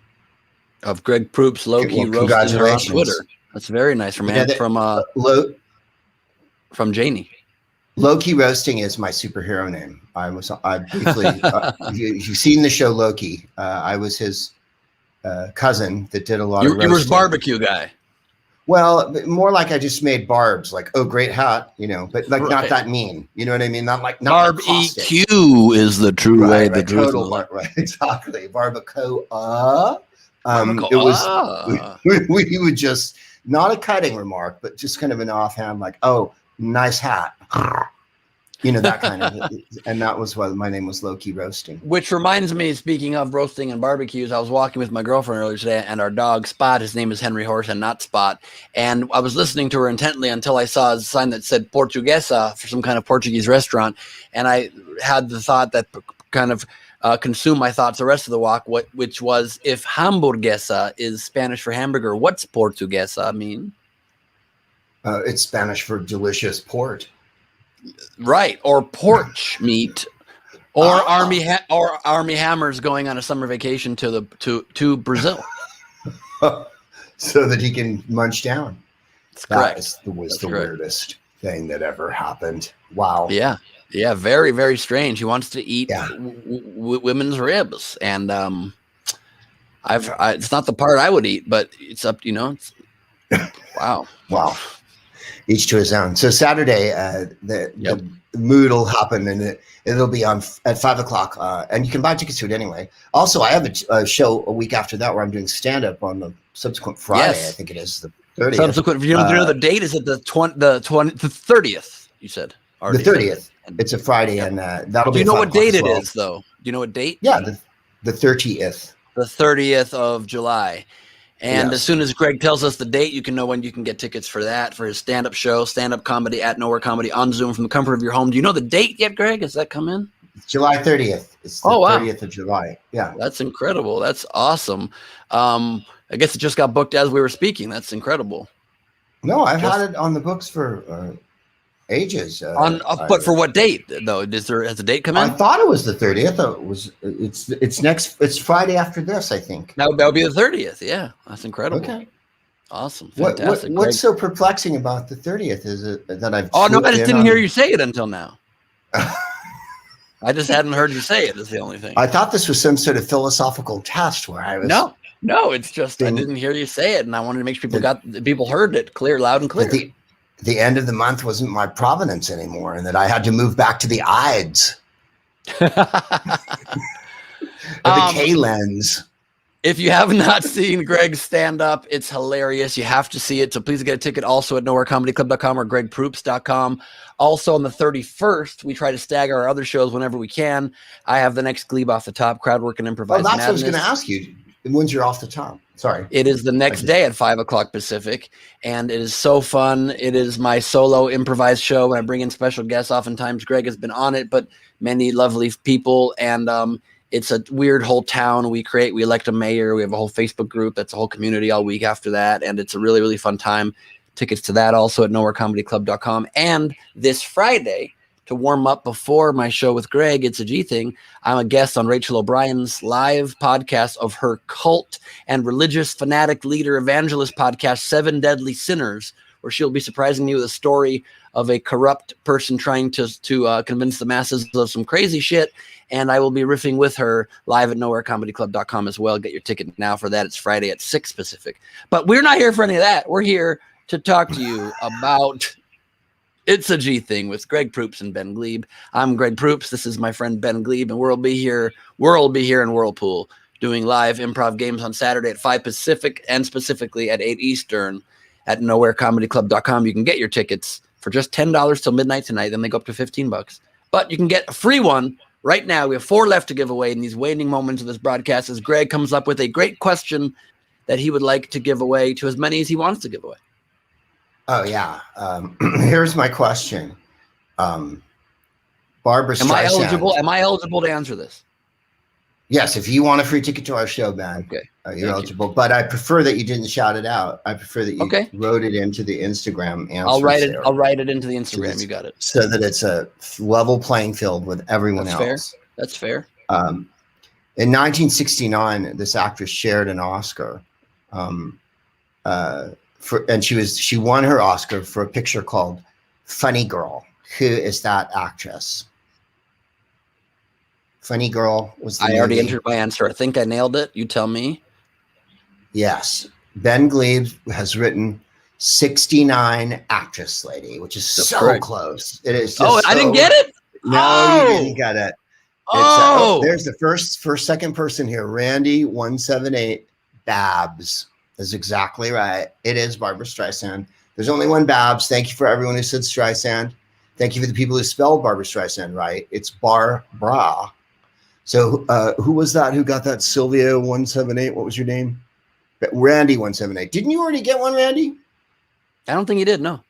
[SPEAKER 1] Of Greg Proops low-key roasting her on Twitter. That's very nice from from Janie.
[SPEAKER 2] Loki roasting is my superhero name. I briefly, you've seen the show Loki. I was his cousin that did a lot of roasting.
[SPEAKER 1] You were barbecue guy.
[SPEAKER 2] Well, more like I just made barbs, like, oh, great hat, but like not that mean. You know what I mean? Not
[SPEAKER 1] Barb EQ is the true way. The total
[SPEAKER 2] right, exactly. Barbacoa. It was we would just, not a cutting remark, but just kind of an offhand, like, oh, nice hat. That kind of, and that was why my name was Loki Roasting.
[SPEAKER 1] Which reminds me, speaking of roasting and barbecues, I was walking with my girlfriend earlier today, and our dog Spot, his name is Henry Horse and not Spot, and I was listening to her intently until I saw a sign that said Portuguesa for some kind of Portuguese restaurant, and I had the thought that kind of consumed my thoughts the rest of the walk, which was, if hamburguesa is Spanish for hamburger, what's Portuguesa mean?
[SPEAKER 2] It's Spanish for delicious port.
[SPEAKER 1] Right, or porch meat, or Army Hammer's going on a summer vacation to Brazil,
[SPEAKER 2] so that he can munch down.
[SPEAKER 1] That
[SPEAKER 2] was the weirdest thing that ever happened. Wow.
[SPEAKER 1] Yeah, very, very strange. He wants to eat women's ribs, and it's not the part I would eat, but it's up. Wow.
[SPEAKER 2] Each to his own. So Saturday, the mood will happen, and it'll be on at 5:00, and you can buy tickets to it anyway. Also, I have a show a week after that where I'm doing stand up on the subsequent Friday. Yes. I think it is the 30th.
[SPEAKER 1] Subsequent. You know the date is it the 30th? You said
[SPEAKER 2] already. The 30th. It's a Friday, and that'll be.
[SPEAKER 1] Do you know what date it is, though? Do you know what date?
[SPEAKER 2] Yeah, the 30th.
[SPEAKER 1] The 30th of July. And as soon as Greg tells us the date, you can know when you can get tickets for that, for his stand-up show, stand-up comedy at Nowhere Comedy on Zoom from the comfort of your home. Do you know the date yet, Greg? Has that come in?
[SPEAKER 2] July 30th. It's the 30th of July. Yeah.
[SPEAKER 1] That's incredible. That's awesome. I guess it just got booked as we were speaking. That's incredible.
[SPEAKER 2] No, I've had it on the books for ages.
[SPEAKER 1] But for what date, though? Has a date come in?
[SPEAKER 2] I thought it was the 30th. It's Friday after this, I think.
[SPEAKER 1] That would be the 30th. Yeah, that's incredible. Okay, awesome, fantastic.
[SPEAKER 2] What's so perplexing about the 30th is that I've.
[SPEAKER 1] Oh no, I just didn't hear you say it until now. I just hadn't heard you say it. Is the only thing.
[SPEAKER 2] I thought this was some sort of philosophical test where I was.
[SPEAKER 1] No, it's just I didn't hear you say it, and I wanted to make sure people heard it loud and clear.
[SPEAKER 2] The end of the month wasn't my provenance anymore, and that I had to move back to the Ides. The K-Lens.
[SPEAKER 1] If you have not seen Greg stand up, it's hilarious. You have to see it. So please get a ticket also at nowherecomedyclub.com or gregproops.com. Also on the 31st, we try to stagger our other shows whenever we can. I have the next Glebe Off the Top, crowd work and improvised.
[SPEAKER 2] That's what I was going to ask you. When's your Off the Top? Sorry.
[SPEAKER 1] It is the next day at 5:00 Pacific, and it is so fun. It is my solo improvised show, and I bring in special guests. Oftentimes, Greg has been on it, but many lovely people, and it's a weird whole town we create. We elect a mayor. We have a whole Facebook group. That's a whole community all week after that, and it's a really, really fun time. Tickets to that also at nowherecomedyclub.com. And this Friday, to warm up before my show with Greg, It's a G Thing, I'm a guest on Rachel O'Brien's live podcast of her cult and religious fanatic leader evangelist podcast, 7 Deadly Sinners, where she'll be surprising me with a story of a corrupt person trying to convince the masses of some crazy shit. And I will be riffing with her live at nowherecomedyclub.com as well. Get your ticket now for that. It's Friday at 6 Pacific. But we're not here for any of that. We're here to talk to you about It's a G Thing with Greg Proops and Ben Glebe. I'm Greg Proops. This is my friend Ben Glebe, and we'll be here in Whirlpool doing live improv games on Saturday at 5 Pacific and specifically at 8 Eastern. at nowherecomedyclub.com. You can get your tickets for just $10 till midnight tonight. Then they go up to $15. But you can get a free one right now. We have 4 left to give away in these waning moments of this broadcast as Greg comes up with a great question that he would like to give away to as many as he wants to give away.
[SPEAKER 2] Oh, yeah. Here's my question. Barbra Streisand.
[SPEAKER 1] Am I eligible to answer this?
[SPEAKER 2] Yes, if you want a free ticket to our show, Ben,
[SPEAKER 1] okay.
[SPEAKER 2] You're eligible. But I prefer that you didn't shout it out. I prefer that you wrote it into the Instagram answer.
[SPEAKER 1] I'll write it into the Instagram. You got it.
[SPEAKER 2] So that it's a level playing field with everyone else.
[SPEAKER 1] That's fair.
[SPEAKER 2] In 1969, this actress shared an Oscar. And she won her Oscar for a picture called Funny Girl. Who is that actress? Funny Girl was the movie.
[SPEAKER 1] already entered my answer. I think I nailed it. You tell me.
[SPEAKER 2] Yes. Ben Glebe has written 69 Actress Lady, which is so close. It is.
[SPEAKER 1] I didn't get it?
[SPEAKER 2] No, you didn't get it. There's the second person here. Randy178 Babs is exactly right. It is Barbra Streisand. There's only one Babs. Thank you for everyone who said Streisand. Thank you for the people who spelled Barbra Streisand right. It's Barbara. So who was that who got that? Sylvia178. What was your name? Randy178. Didn't you already get one, Randy?
[SPEAKER 1] I don't think you did, no.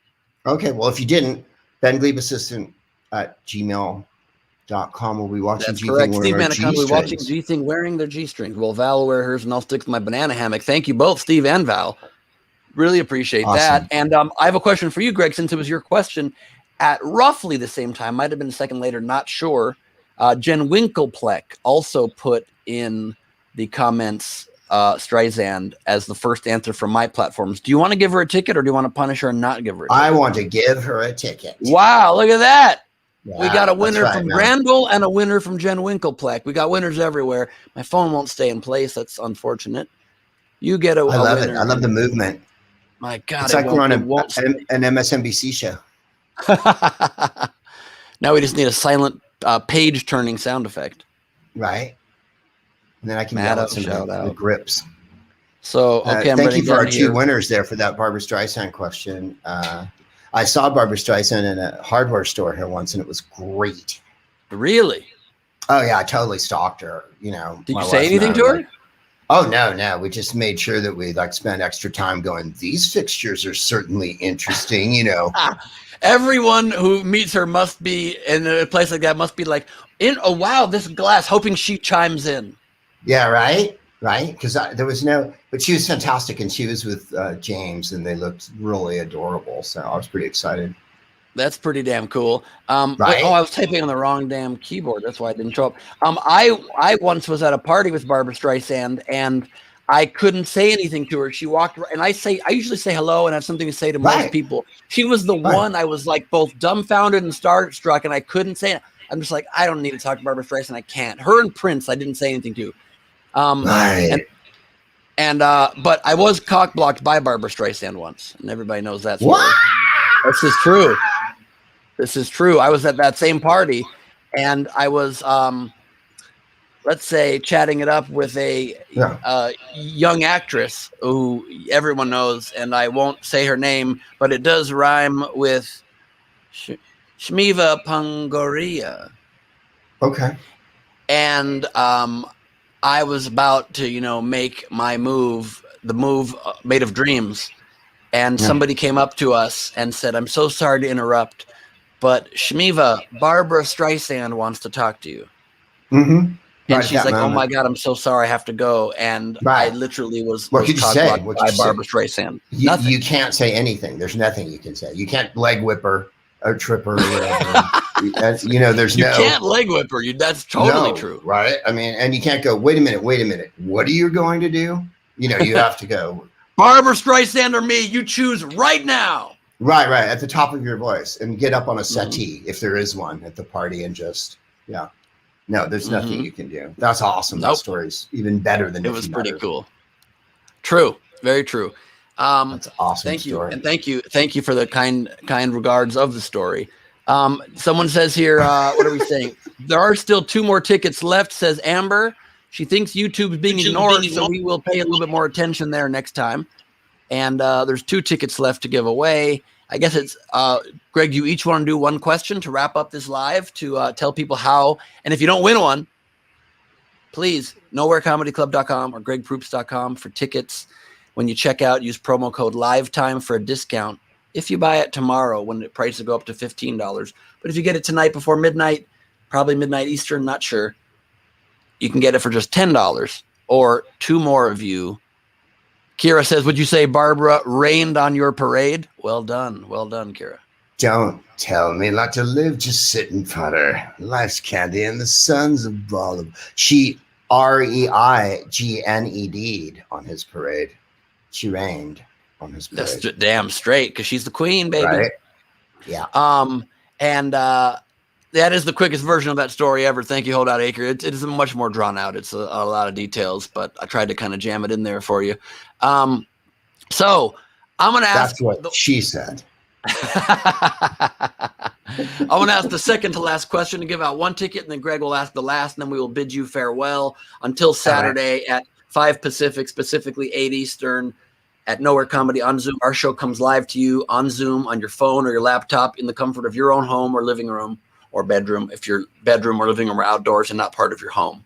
[SPEAKER 2] Okay, well, if you didn't, Ben Glebe Assistant at gmail.com will be watching.
[SPEAKER 1] That's correct. Steve Manicon will be watching G-Thing wearing their G-strings. Well, Val will wear hers, and I'll stick to my banana hammock. Thank you both, Steve and Val. Really appreciate that. And I have a question for you, Greg, since it was your question. At roughly the same time, might have been a second later, not sure, Jen Winkelpleck also put in the comments Streisand as the first answer from my platforms. Do you want to give her a ticket, or do you want to punish her and not give her a ticket?
[SPEAKER 2] I want to give her a ticket.
[SPEAKER 1] Wow, look at that.
[SPEAKER 2] Yeah,
[SPEAKER 1] we got a winner from Grandel and a winner from Jen Winkelpleck. We got winners everywhere. My phone won't stay in place. That's unfortunate. You get a winner.
[SPEAKER 2] I love it. I love the movement.
[SPEAKER 1] My God.
[SPEAKER 2] It's like we're on an MSNBC show.
[SPEAKER 1] Now we just need a silent page turning sound effect.
[SPEAKER 2] Right. And then I can yell out some of the grips.
[SPEAKER 1] So, okay.
[SPEAKER 2] Thank you for our 2 winners there for that Barbra Streisand question. I saw Barbra Streisand in a hardware store here once, and it was great.
[SPEAKER 1] Really?
[SPEAKER 2] Oh, yeah. I totally stalked her. You know,
[SPEAKER 1] did you say anything to her?
[SPEAKER 2] Oh, no. We just made sure that we spend extra time going, these fixtures are certainly interesting, you know.
[SPEAKER 1] Everyone who meets her must be in a place like that, must be like, oh, wow, this glass, hoping she chimes in.
[SPEAKER 2] Yeah, right. Because there was but she was fantastic, and she was with James, and they looked really adorable. So I was pretty excited.
[SPEAKER 1] That's pretty damn cool.
[SPEAKER 2] Right?
[SPEAKER 1] I was typing on the wrong damn keyboard. That's why I didn't show up. I once was at a party with Barbra Streisand, and I couldn't say anything to her. She walked, and I usually say hello and have something to say to most people. She was the one I was like both dumbfounded and starstruck, and I couldn't say it. I'm just like, I don't need to talk to Barbra Streisand. I can't. Her and Prince, I didn't say anything to. But I was cock blocked by Barbra Streisand once, and everybody knows that story.
[SPEAKER 2] What?
[SPEAKER 1] This is true. I was at that same party, and I was, let's say, chatting it up with a young actress who everyone knows, and I won't say her name, but it does rhyme with Shmiva Pangoria.
[SPEAKER 2] Okay.
[SPEAKER 1] And I was about to, make my move, the move Made of Dreams. And somebody came up to us and said, I'm so sorry to interrupt, but Shmiva, Barbra Streisand wants to talk to you.
[SPEAKER 2] Mm-hmm.
[SPEAKER 1] And she's like, oh my God, I'm so sorry, I have to go. And I literally was cock blocked by Barbra Streisand.
[SPEAKER 2] You can't say anything. There's nothing you can say. You can't leg whip her or trip her or whatever. You
[SPEAKER 1] can't leg whip her. That's totally true.
[SPEAKER 2] Right? I mean, and you can't go, wait a minute. What are you going to do? You have to go.
[SPEAKER 1] Barbra Streisand or me, you choose right now.
[SPEAKER 2] Right. At the top of your voice, and get up on a settee if there is one at the party, and just, No, there's nothing you can do. That's awesome. That story's even better than
[SPEAKER 1] it was pretty cool. True. Very true.
[SPEAKER 2] That's awesome.
[SPEAKER 1] Thank you.
[SPEAKER 2] Story.
[SPEAKER 1] And thank you for the kind regards of the story. Someone says here, what are we saying? There are still 2 more tickets left, says Amber. She thinks YouTube's being ignored, so we will pay a little bit more attention there next time. And there's 2 tickets left to give away. I guess it's, Greg, you each want to do one question to wrap up this live to tell people how. And if you don't win one, please, nowherecomedyclub.com or gregproops.com for tickets. When you check out, use promo code LIVETIME for a discount. If you buy it tomorrow, when the price will go up to $15. But if you get it tonight before midnight, probably midnight Eastern, not sure, you can get it for just $10. Or 2 more of you. Kira says, would you say Barbara rained on your parade? Well done. Well done, Kira.
[SPEAKER 2] Don't tell me not to live, just sit and putter. Life's candy and the sun's a ball of... She REIGNED'd on his parade. She rained on his parade.
[SPEAKER 1] That's damn straight, because she's the queen, baby.
[SPEAKER 2] Right? Yeah.
[SPEAKER 1] And that is the quickest version of that story ever. Thank you, Holdout Acre. It is much more drawn out. It's a lot of details, but I tried to kind of jam it in there for you. So I'm going to ask.
[SPEAKER 2] That's what she said.
[SPEAKER 1] I want to ask the second to last question to give out 1 ticket, and then Greg will ask the last, and then we will bid you farewell until Saturday at 5 Pacific, specifically 8 Eastern, at Nowhere Comedy on Zoom. Our show comes live to you on Zoom on your phone or your laptop in the comfort of your own home or living room or bedroom, if your bedroom or living room are outdoors and not part of your home.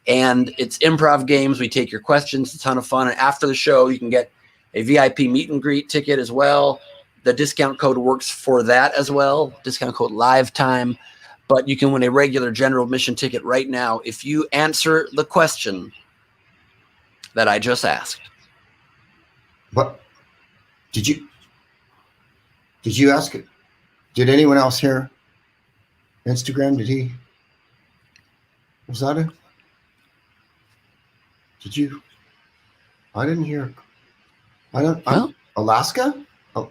[SPEAKER 1] And it's improv games. We take your questions. It's a ton of fun. And after the show, you can get a VIP meet and greet ticket as well. The discount code works for that as well. Discount code LIVETIME. But you can win a regular general admission ticket right now if you answer the question that I just asked.
[SPEAKER 2] What? Did you ask it? Did anyone else hear? Instagram, did he? Was that it? Did you? I didn't hear. Alaska? Oh,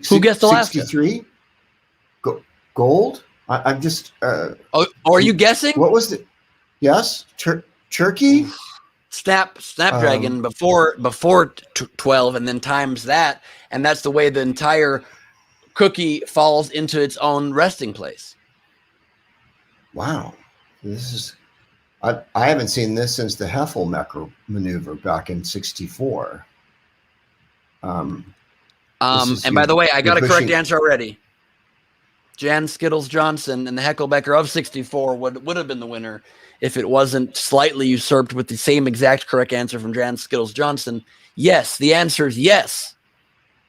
[SPEAKER 1] who guessed Alaska?
[SPEAKER 2] 63? Gold? I'm just.
[SPEAKER 1] Are you guessing?
[SPEAKER 2] What was it? Yes? Turkey?
[SPEAKER 1] Snapdragon before 12, and then times that. And that's the way the entire cookie falls into its own resting place.
[SPEAKER 2] Wow. This is. I haven't seen this since the Heffel maneuver back in '64.
[SPEAKER 1] And by the way, I got a correct answer already. Jan Skittles Johnson and the Heckelbecker of '64 would have been the winner if it wasn't slightly usurped with the same exact correct answer from Jan Skittles Johnson. Yes, the answer is yes.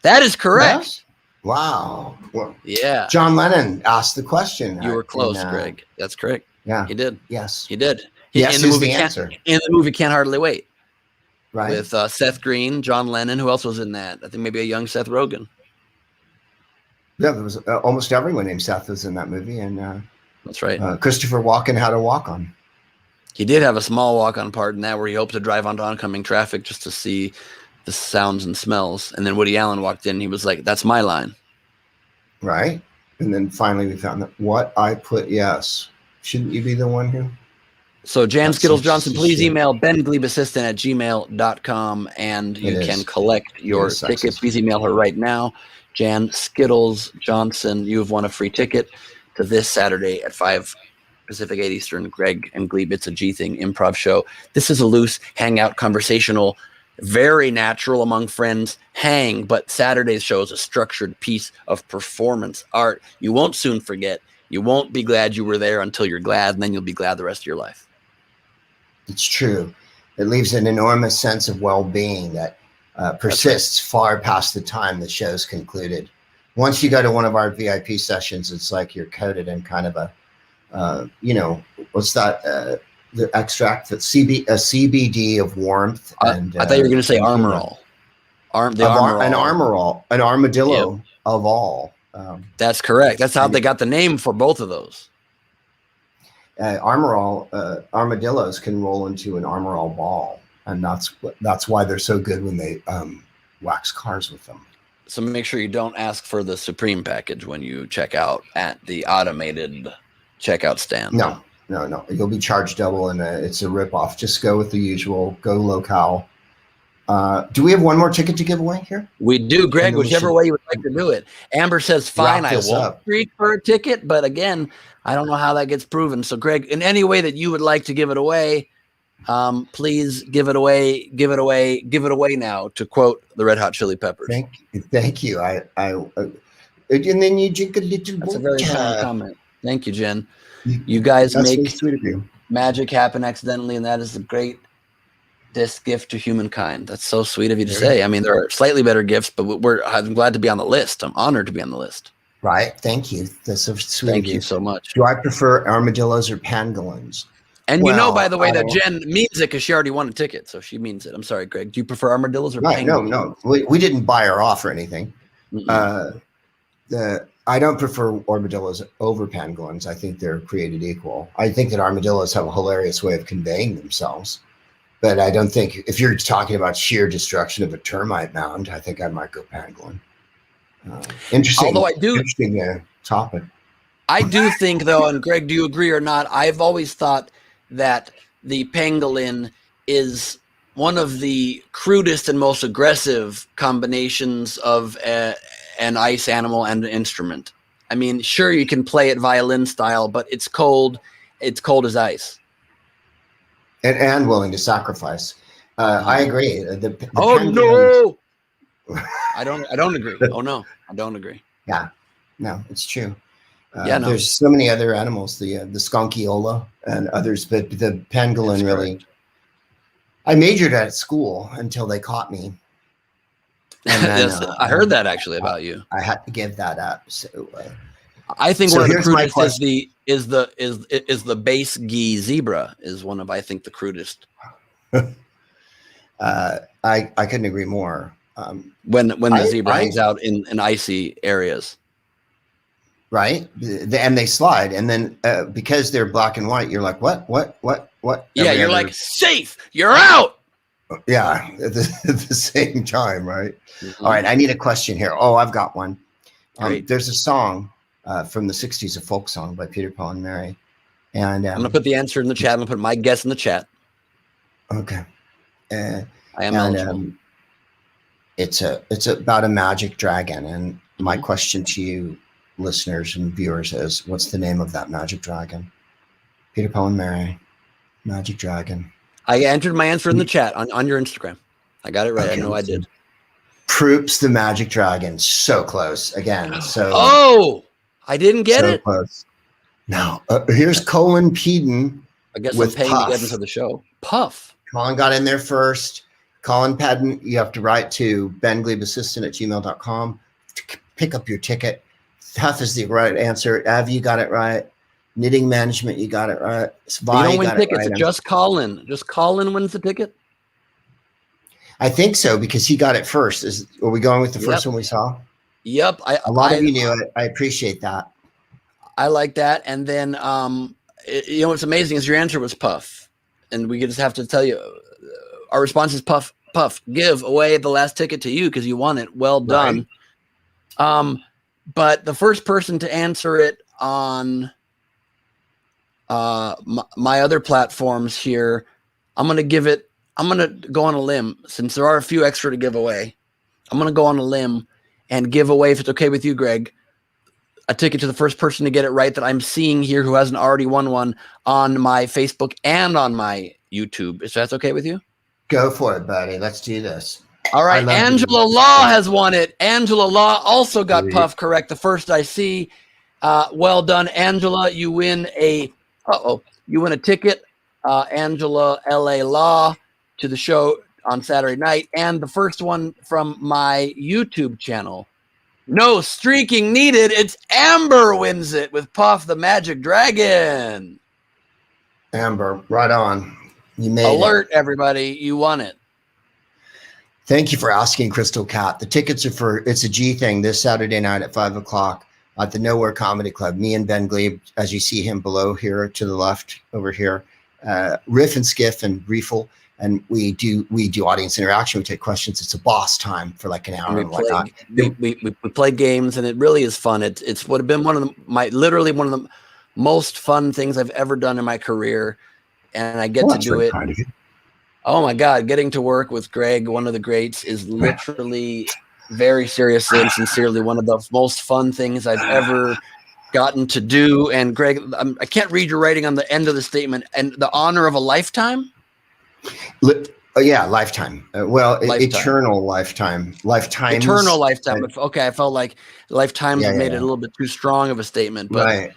[SPEAKER 1] That is correct. Yes?
[SPEAKER 2] Wow. Well,
[SPEAKER 1] yeah.
[SPEAKER 2] John Lennon asked the question.
[SPEAKER 1] You were close, Greg. That's correct.
[SPEAKER 2] Yeah.
[SPEAKER 1] He did.
[SPEAKER 2] Yes.
[SPEAKER 1] He did.
[SPEAKER 2] Yes, in the answer.
[SPEAKER 1] In the movie Can't Hardly Wait.
[SPEAKER 2] Right.
[SPEAKER 1] With Seth Green, John Lennon. Who else was in that? I think maybe a young Seth Rogen.
[SPEAKER 2] Yeah, there was almost everyone named Seth was in that movie. And
[SPEAKER 1] that's right.
[SPEAKER 2] Christopher Walken had a walk-on.
[SPEAKER 1] He did have a small walk-on part in that where he hoped to drive onto oncoming traffic just to see the sounds and smells. And then Woody Allen walked in and he was like, that's my line.
[SPEAKER 2] Right. And then finally we found that what I put yes. Shouldn't you be the one who?
[SPEAKER 1] So Jan Skittles Johnson, please email bengleebassistant@gmail.com and you can collect your ticket. Please email her right now. Jan Skittles Johnson, you have won a free ticket to this Saturday at 5 Pacific, 8 Eastern. Greg and Glebe, it's a G Thing improv show. This is a loose, hangout, conversational, very natural among friends hang, but Saturday's show is a structured piece of performance art. You won't soon forget. You won't be glad you were there until you're glad, and then you'll be glad the rest of your life.
[SPEAKER 2] It's true. It leaves an enormous sense of well-being that persists far past the time the show's concluded. Once you go to one of our VIP sessions, it's like you're coated in kind of a, what's that? The extract that CBD of warmth. And
[SPEAKER 1] I thought you were going to say Armorall.
[SPEAKER 2] An armadillo of all.
[SPEAKER 1] That's correct. That's how they got the name for both of those.
[SPEAKER 2] Armadillos can roll into an Armorall ball, and that's why they're so good when they wax cars with them.
[SPEAKER 1] So make sure you don't ask for the Supreme package when you check out at the automated checkout stand.
[SPEAKER 2] No. You'll be charged double, and it's a ripoff. Just go with the usual. Go locale. Do we have one more ticket to give away here?
[SPEAKER 1] We do, Greg, whichever way you would like to do it. Amber says, fine, I won't reach for a ticket, but again, I don't know how that gets proven. So, Greg, in any way that you would like to give it away, Please give it away, give it away, give it away now, to quote the Red Hot Chili Peppers.
[SPEAKER 2] Thank you. And then you drink a little.
[SPEAKER 1] That's a very kind comment. Thank you, Jen. You guys make
[SPEAKER 2] very sweet of you.
[SPEAKER 1] Magic happen accidentally, and that is the greatest gift to humankind. That's so sweet of you to say. I mean, there are slightly better gifts, but I'm glad to be on the list. I'm honored to be on the list.
[SPEAKER 2] Right. Thank you. That's so sweet.
[SPEAKER 1] Thank you so much.
[SPEAKER 2] Do I prefer armadillos or pangolins?
[SPEAKER 1] And by the way, that Jen means it because she already won a ticket, so she means it. I'm sorry, Greg. Do you prefer armadillos or pangolins?
[SPEAKER 2] No. We didn't buy her off or anything. I don't prefer armadillos over pangolins. I think they're created equal. I think that armadillos have a hilarious way of conveying themselves. But I don't think, if you're talking about sheer destruction of a termite mound, I think I might go pangolin. Interesting.
[SPEAKER 1] Although
[SPEAKER 2] interesting topic.
[SPEAKER 1] I do think, though, and Greg, do you agree or not? I've always thought that the pangolin is one of the crudest and most aggressive combinations of an ice animal and an instrument. I mean, sure, you can play it violin style, but it's cold. It's cold as ice.
[SPEAKER 2] And willing to sacrifice. I agree.
[SPEAKER 1] No. I don't agree. Oh no, I don't agree.
[SPEAKER 2] Yeah, no, it's true.
[SPEAKER 1] No.
[SPEAKER 2] There's so many other animals, the skunkiola and others, but the pangolin really. I majored at school until they caught me. And then,
[SPEAKER 1] I heard that actually about you.
[SPEAKER 2] I had to give that up. So
[SPEAKER 1] I think one of the crudest is the base gee zebra is one of, I think, the crudest.
[SPEAKER 2] I couldn't agree more.
[SPEAKER 1] When the zebra hangs out in icy areas.
[SPEAKER 2] Right. And they slide. And then because they're black and white, you're like, what?
[SPEAKER 1] Yeah, you're like, safe. You're out.
[SPEAKER 2] Yeah. At the same time. Right. Mm-hmm. All right. I need a question here. Oh, I've got one. There's a song from the 60s, a folk song by Peter, Paul, and Mary. And
[SPEAKER 1] I'm going to put the answer in the chat. I'm going to put my guess in the chat.
[SPEAKER 2] Okay.
[SPEAKER 1] I am eligible.
[SPEAKER 2] It's about a magic dragon. And my question to you, listeners and viewers, is what's the name of that magic dragon? Peter, Paul, and Mary, magic dragon.
[SPEAKER 1] I entered my answer in the chat on your Instagram. I got it right. Okay. I know I did.
[SPEAKER 2] Proops the magic dragon. So close again. So
[SPEAKER 1] I didn't get it.
[SPEAKER 2] Close. No. Here's Colin Peden.
[SPEAKER 1] I guess I'm paying to get into the show. Puff.
[SPEAKER 2] Colin got in there first. Colin Peden, you have to write to bengleebassistant@gmail.com to pick up your ticket. Huff is the right answer. Av, you got it right. Knitting Management, you got it right.
[SPEAKER 1] You don't win tickets. Right. Just call in. Just call in wins the ticket.
[SPEAKER 2] I think so because he got it first. Are we going with the first one we saw?
[SPEAKER 1] Yep.
[SPEAKER 2] A lot of you knew it. I appreciate that.
[SPEAKER 1] I like that. And then, what's amazing is your answer was Puff. And we just have to tell you, our response is Puff. Puff, give away the last ticket to you because you won it. Well done. Right. But the first person to answer it on my other platforms here, I'm going to go on a limb since there are a few extra to give away. I'm going to go on a limb and give away, if it's okay with you, Greg, a ticket to the first person to get it right that I'm seeing here who hasn't already won one on my Facebook and on my YouTube. If that's okay with you?
[SPEAKER 2] Go for it, buddy. Let's do this.
[SPEAKER 1] All right. Angela Law has won it. Angela Law also got Puff correct. The first I see. Well done, Angela. You win a ticket, Angela L.A. Law, to the show on Saturday night. And the first one from my YouTube channel. No streaking needed. It's Amber wins it with Puff the Magic Dragon.
[SPEAKER 2] Amber, right on. You made it.
[SPEAKER 1] Alert, everybody. You won it.
[SPEAKER 2] Thank you for asking, Crystal Cat. The tickets are it's a G thing this Saturday night at 5:00 at the Nowhere Comedy Club. Me and Ben Glebe, as you see him below here to the left over here, Riff and Skiff and Reefle. And we do audience interaction. We take questions. It's a boss time for like an hour and whatnot.
[SPEAKER 1] We play games, and it really is fun. It's would have been one of the most fun things I've ever done in my career, and I get to do it. Kind of it. Oh my God, getting to work with Greg, one of the greats, is literally very seriously and sincerely one of the most fun things I've ever gotten to do. And Greg, I can't read your writing on the end of the statement. And the honor of a lifetime.
[SPEAKER 2] Yeah, lifetime.
[SPEAKER 1] Lifetime.
[SPEAKER 2] Eternal lifetime. Lifetimes.
[SPEAKER 1] Eternal lifetime. Okay, I felt like lifetimes
[SPEAKER 2] Yeah,
[SPEAKER 1] made
[SPEAKER 2] yeah.
[SPEAKER 1] it a little bit too strong of a statement, but
[SPEAKER 2] Right.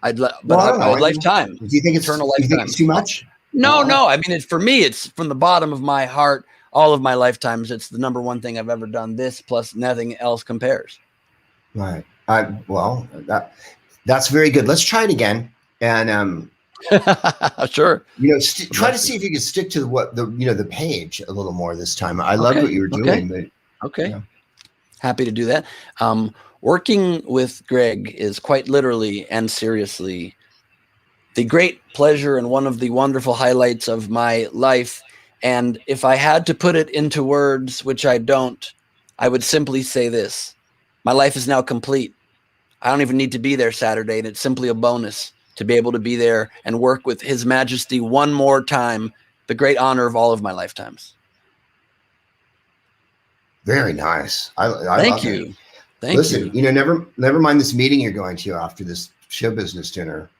[SPEAKER 1] I'd
[SPEAKER 2] Well, I don't know.
[SPEAKER 1] lifetime.
[SPEAKER 2] Do you think
[SPEAKER 1] Eternal
[SPEAKER 2] you think
[SPEAKER 1] lifetime.
[SPEAKER 2] it's too much?
[SPEAKER 1] No. I mean, for me, it's from the bottom of my heart. All of my lifetimes, it's the number one thing I've ever done. This plus nothing else compares.
[SPEAKER 2] Right. Well, that's very good. Let's try it again. And
[SPEAKER 1] Sure.
[SPEAKER 2] try to see if you can stick to the page a little more this time. I loved what you were doing. But,
[SPEAKER 1] okay. Happy to do that. Working with Greg is quite literally and seriously the great pleasure and one of the wonderful highlights of my life. And if I had to put it into words, which I don't, I would simply say this. My life is now complete. I don't even need to be there Saturday, and it's simply a bonus to be able to be there and work with His Majesty one more time, the great honor of all of my lifetimes.
[SPEAKER 2] Very nice. I
[SPEAKER 1] Thank you.
[SPEAKER 2] Listen, never mind this meeting you're going to after this show business dinner.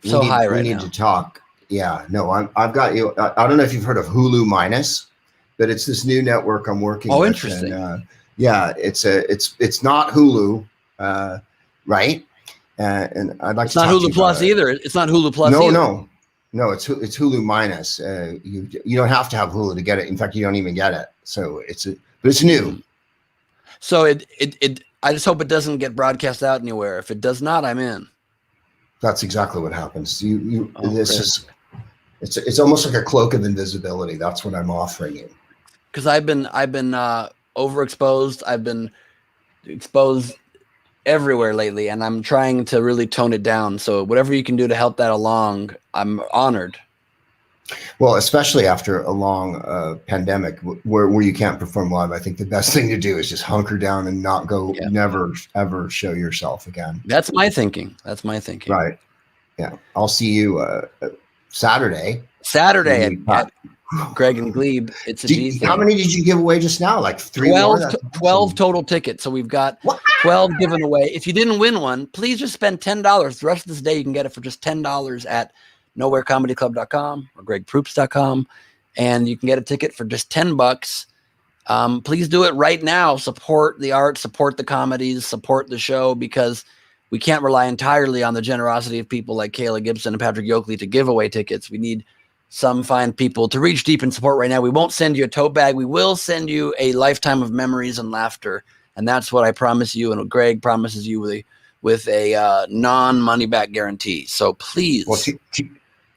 [SPEAKER 2] We need to talk. Yeah, no, I've got you. I don't know if you've heard of Hulu Minus, but it's this new network I'm working with.
[SPEAKER 1] Interesting.
[SPEAKER 2] And, it's not Hulu, right? And I'd like
[SPEAKER 1] it's to not Hulu Plus either. It's not Hulu Plus.
[SPEAKER 2] No, it's Hulu Minus. You don't have to have Hulu to get it. In fact, you don't even get it. So but it's new.
[SPEAKER 1] So I just hope it doesn't get broadcast out anywhere. If it does not, I'm in.
[SPEAKER 2] That's exactly what happens. It's almost like a cloak of invisibility. That's what I'm offering you.
[SPEAKER 1] Because I've been overexposed. I've been exposed everywhere lately, and I'm trying to really tone it down. So whatever you can do to help that along, I'm honored.
[SPEAKER 2] Well, especially after a long pandemic where you can't perform live, I think the best thing to do is just hunker down and not go, never, ever show yourself again.
[SPEAKER 1] That's my thinking.
[SPEAKER 2] Right. Yeah. I'll see you Saturday.
[SPEAKER 1] At Greg and Glebe. It's a G thing.
[SPEAKER 2] How many did you give away just now? Like
[SPEAKER 1] 12 total tickets. So we've got 12 given away. If you didn't win one, please just spend $10. The rest of this day, you can get it for just $10 at nowherecomedyclub.com or gregproops.com, and you can get a ticket for just $10. Please do it right now. Support the art, support the comedies, support the show, because we can't rely entirely on the generosity of people like Kayla Gibson and Patrick Yoakley to give away tickets. We need some fine people to reach deep and support right now. We won't send you a tote bag. We will send you a lifetime of memories and laughter, and that's what I promise you, and what Greg promises you with a non-money back guarantee. So please.
[SPEAKER 2] Well,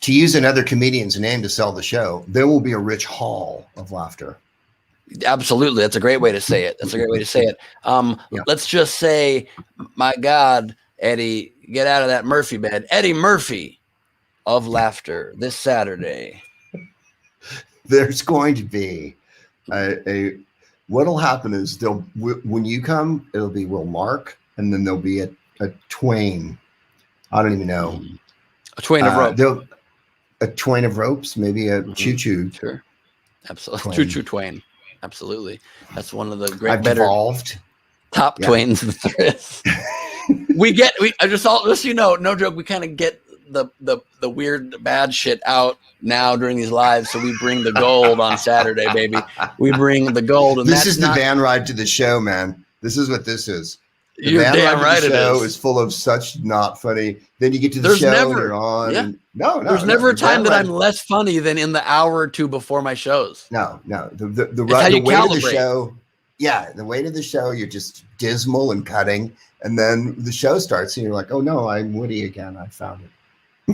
[SPEAKER 2] to use another comedian's name to sell the show, there will be a rich haul of laughter.
[SPEAKER 1] Absolutely. That's a great way to say it. Let's just say, my God, Eddie, get out of that Murphy bed. Eddie Murphy of laughter this Saturday.
[SPEAKER 2] There's going to be what'll happen is when you come, it'll be Will Mark, and then there'll be a twain. I don't even know.
[SPEAKER 1] A twain of rope.
[SPEAKER 2] A twain of ropes, maybe a choo-choo.
[SPEAKER 1] Sure. Absolutely. Choo-choo twain. Absolutely. That's one of the great top twains that there is. No joke, we kind of get the weird bad shit out now during these lives, so we bring the gold on Saturday, baby. We bring the gold, and
[SPEAKER 2] this is the van ride to the show, man. This is what this is.
[SPEAKER 1] You're damn right.
[SPEAKER 2] The show is full of such not funny. Then you get to the show and you're on.
[SPEAKER 1] Yeah. There's never a time that I'm less funny than in the hour or two before my shows.
[SPEAKER 2] No. The way to the show. Yeah, the way to the show, you're just dismal and cutting, and then the show starts, and you're like, "Oh no, I'm Woody again. I found it."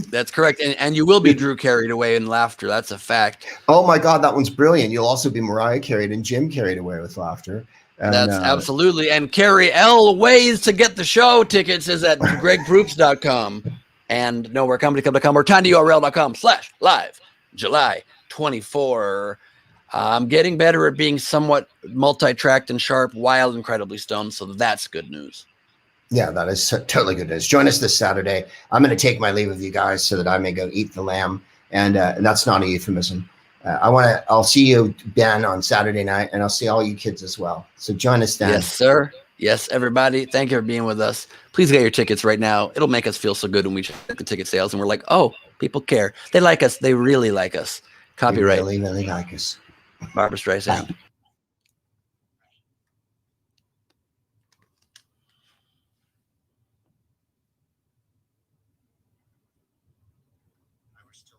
[SPEAKER 1] That's correct, and you will be Drew carried away in laughter. That's a fact.
[SPEAKER 2] Oh my God, that one's brilliant. You'll also be Mariah carried and Jim carried away with laughter. And,
[SPEAKER 1] that's absolutely. And Carrie L. ways to get the show tickets is at gregproops.com and nowherecomedyclub.com or tinyurl.com/live July 24. I'm getting better at being somewhat multi-tracked and sharp while incredibly stoned, so that's good news.
[SPEAKER 2] Yeah, that is totally good news. Join us this Saturday. I'm going to take my leave of you guys so that I may go eat the lamb, and that's not a euphemism. I'll see you, Ben, on Saturday night, and I'll see all you kids as well. So join us then.
[SPEAKER 1] Yes, sir. Yes, everybody. Thank you for being with us. Please get your tickets right now. It'll make us feel so good when we check the ticket sales and we're like, oh, people care. They like us. They really like us. Copyright.
[SPEAKER 2] We really, really like us.
[SPEAKER 1] Barbara Streisand.
[SPEAKER 2] We're still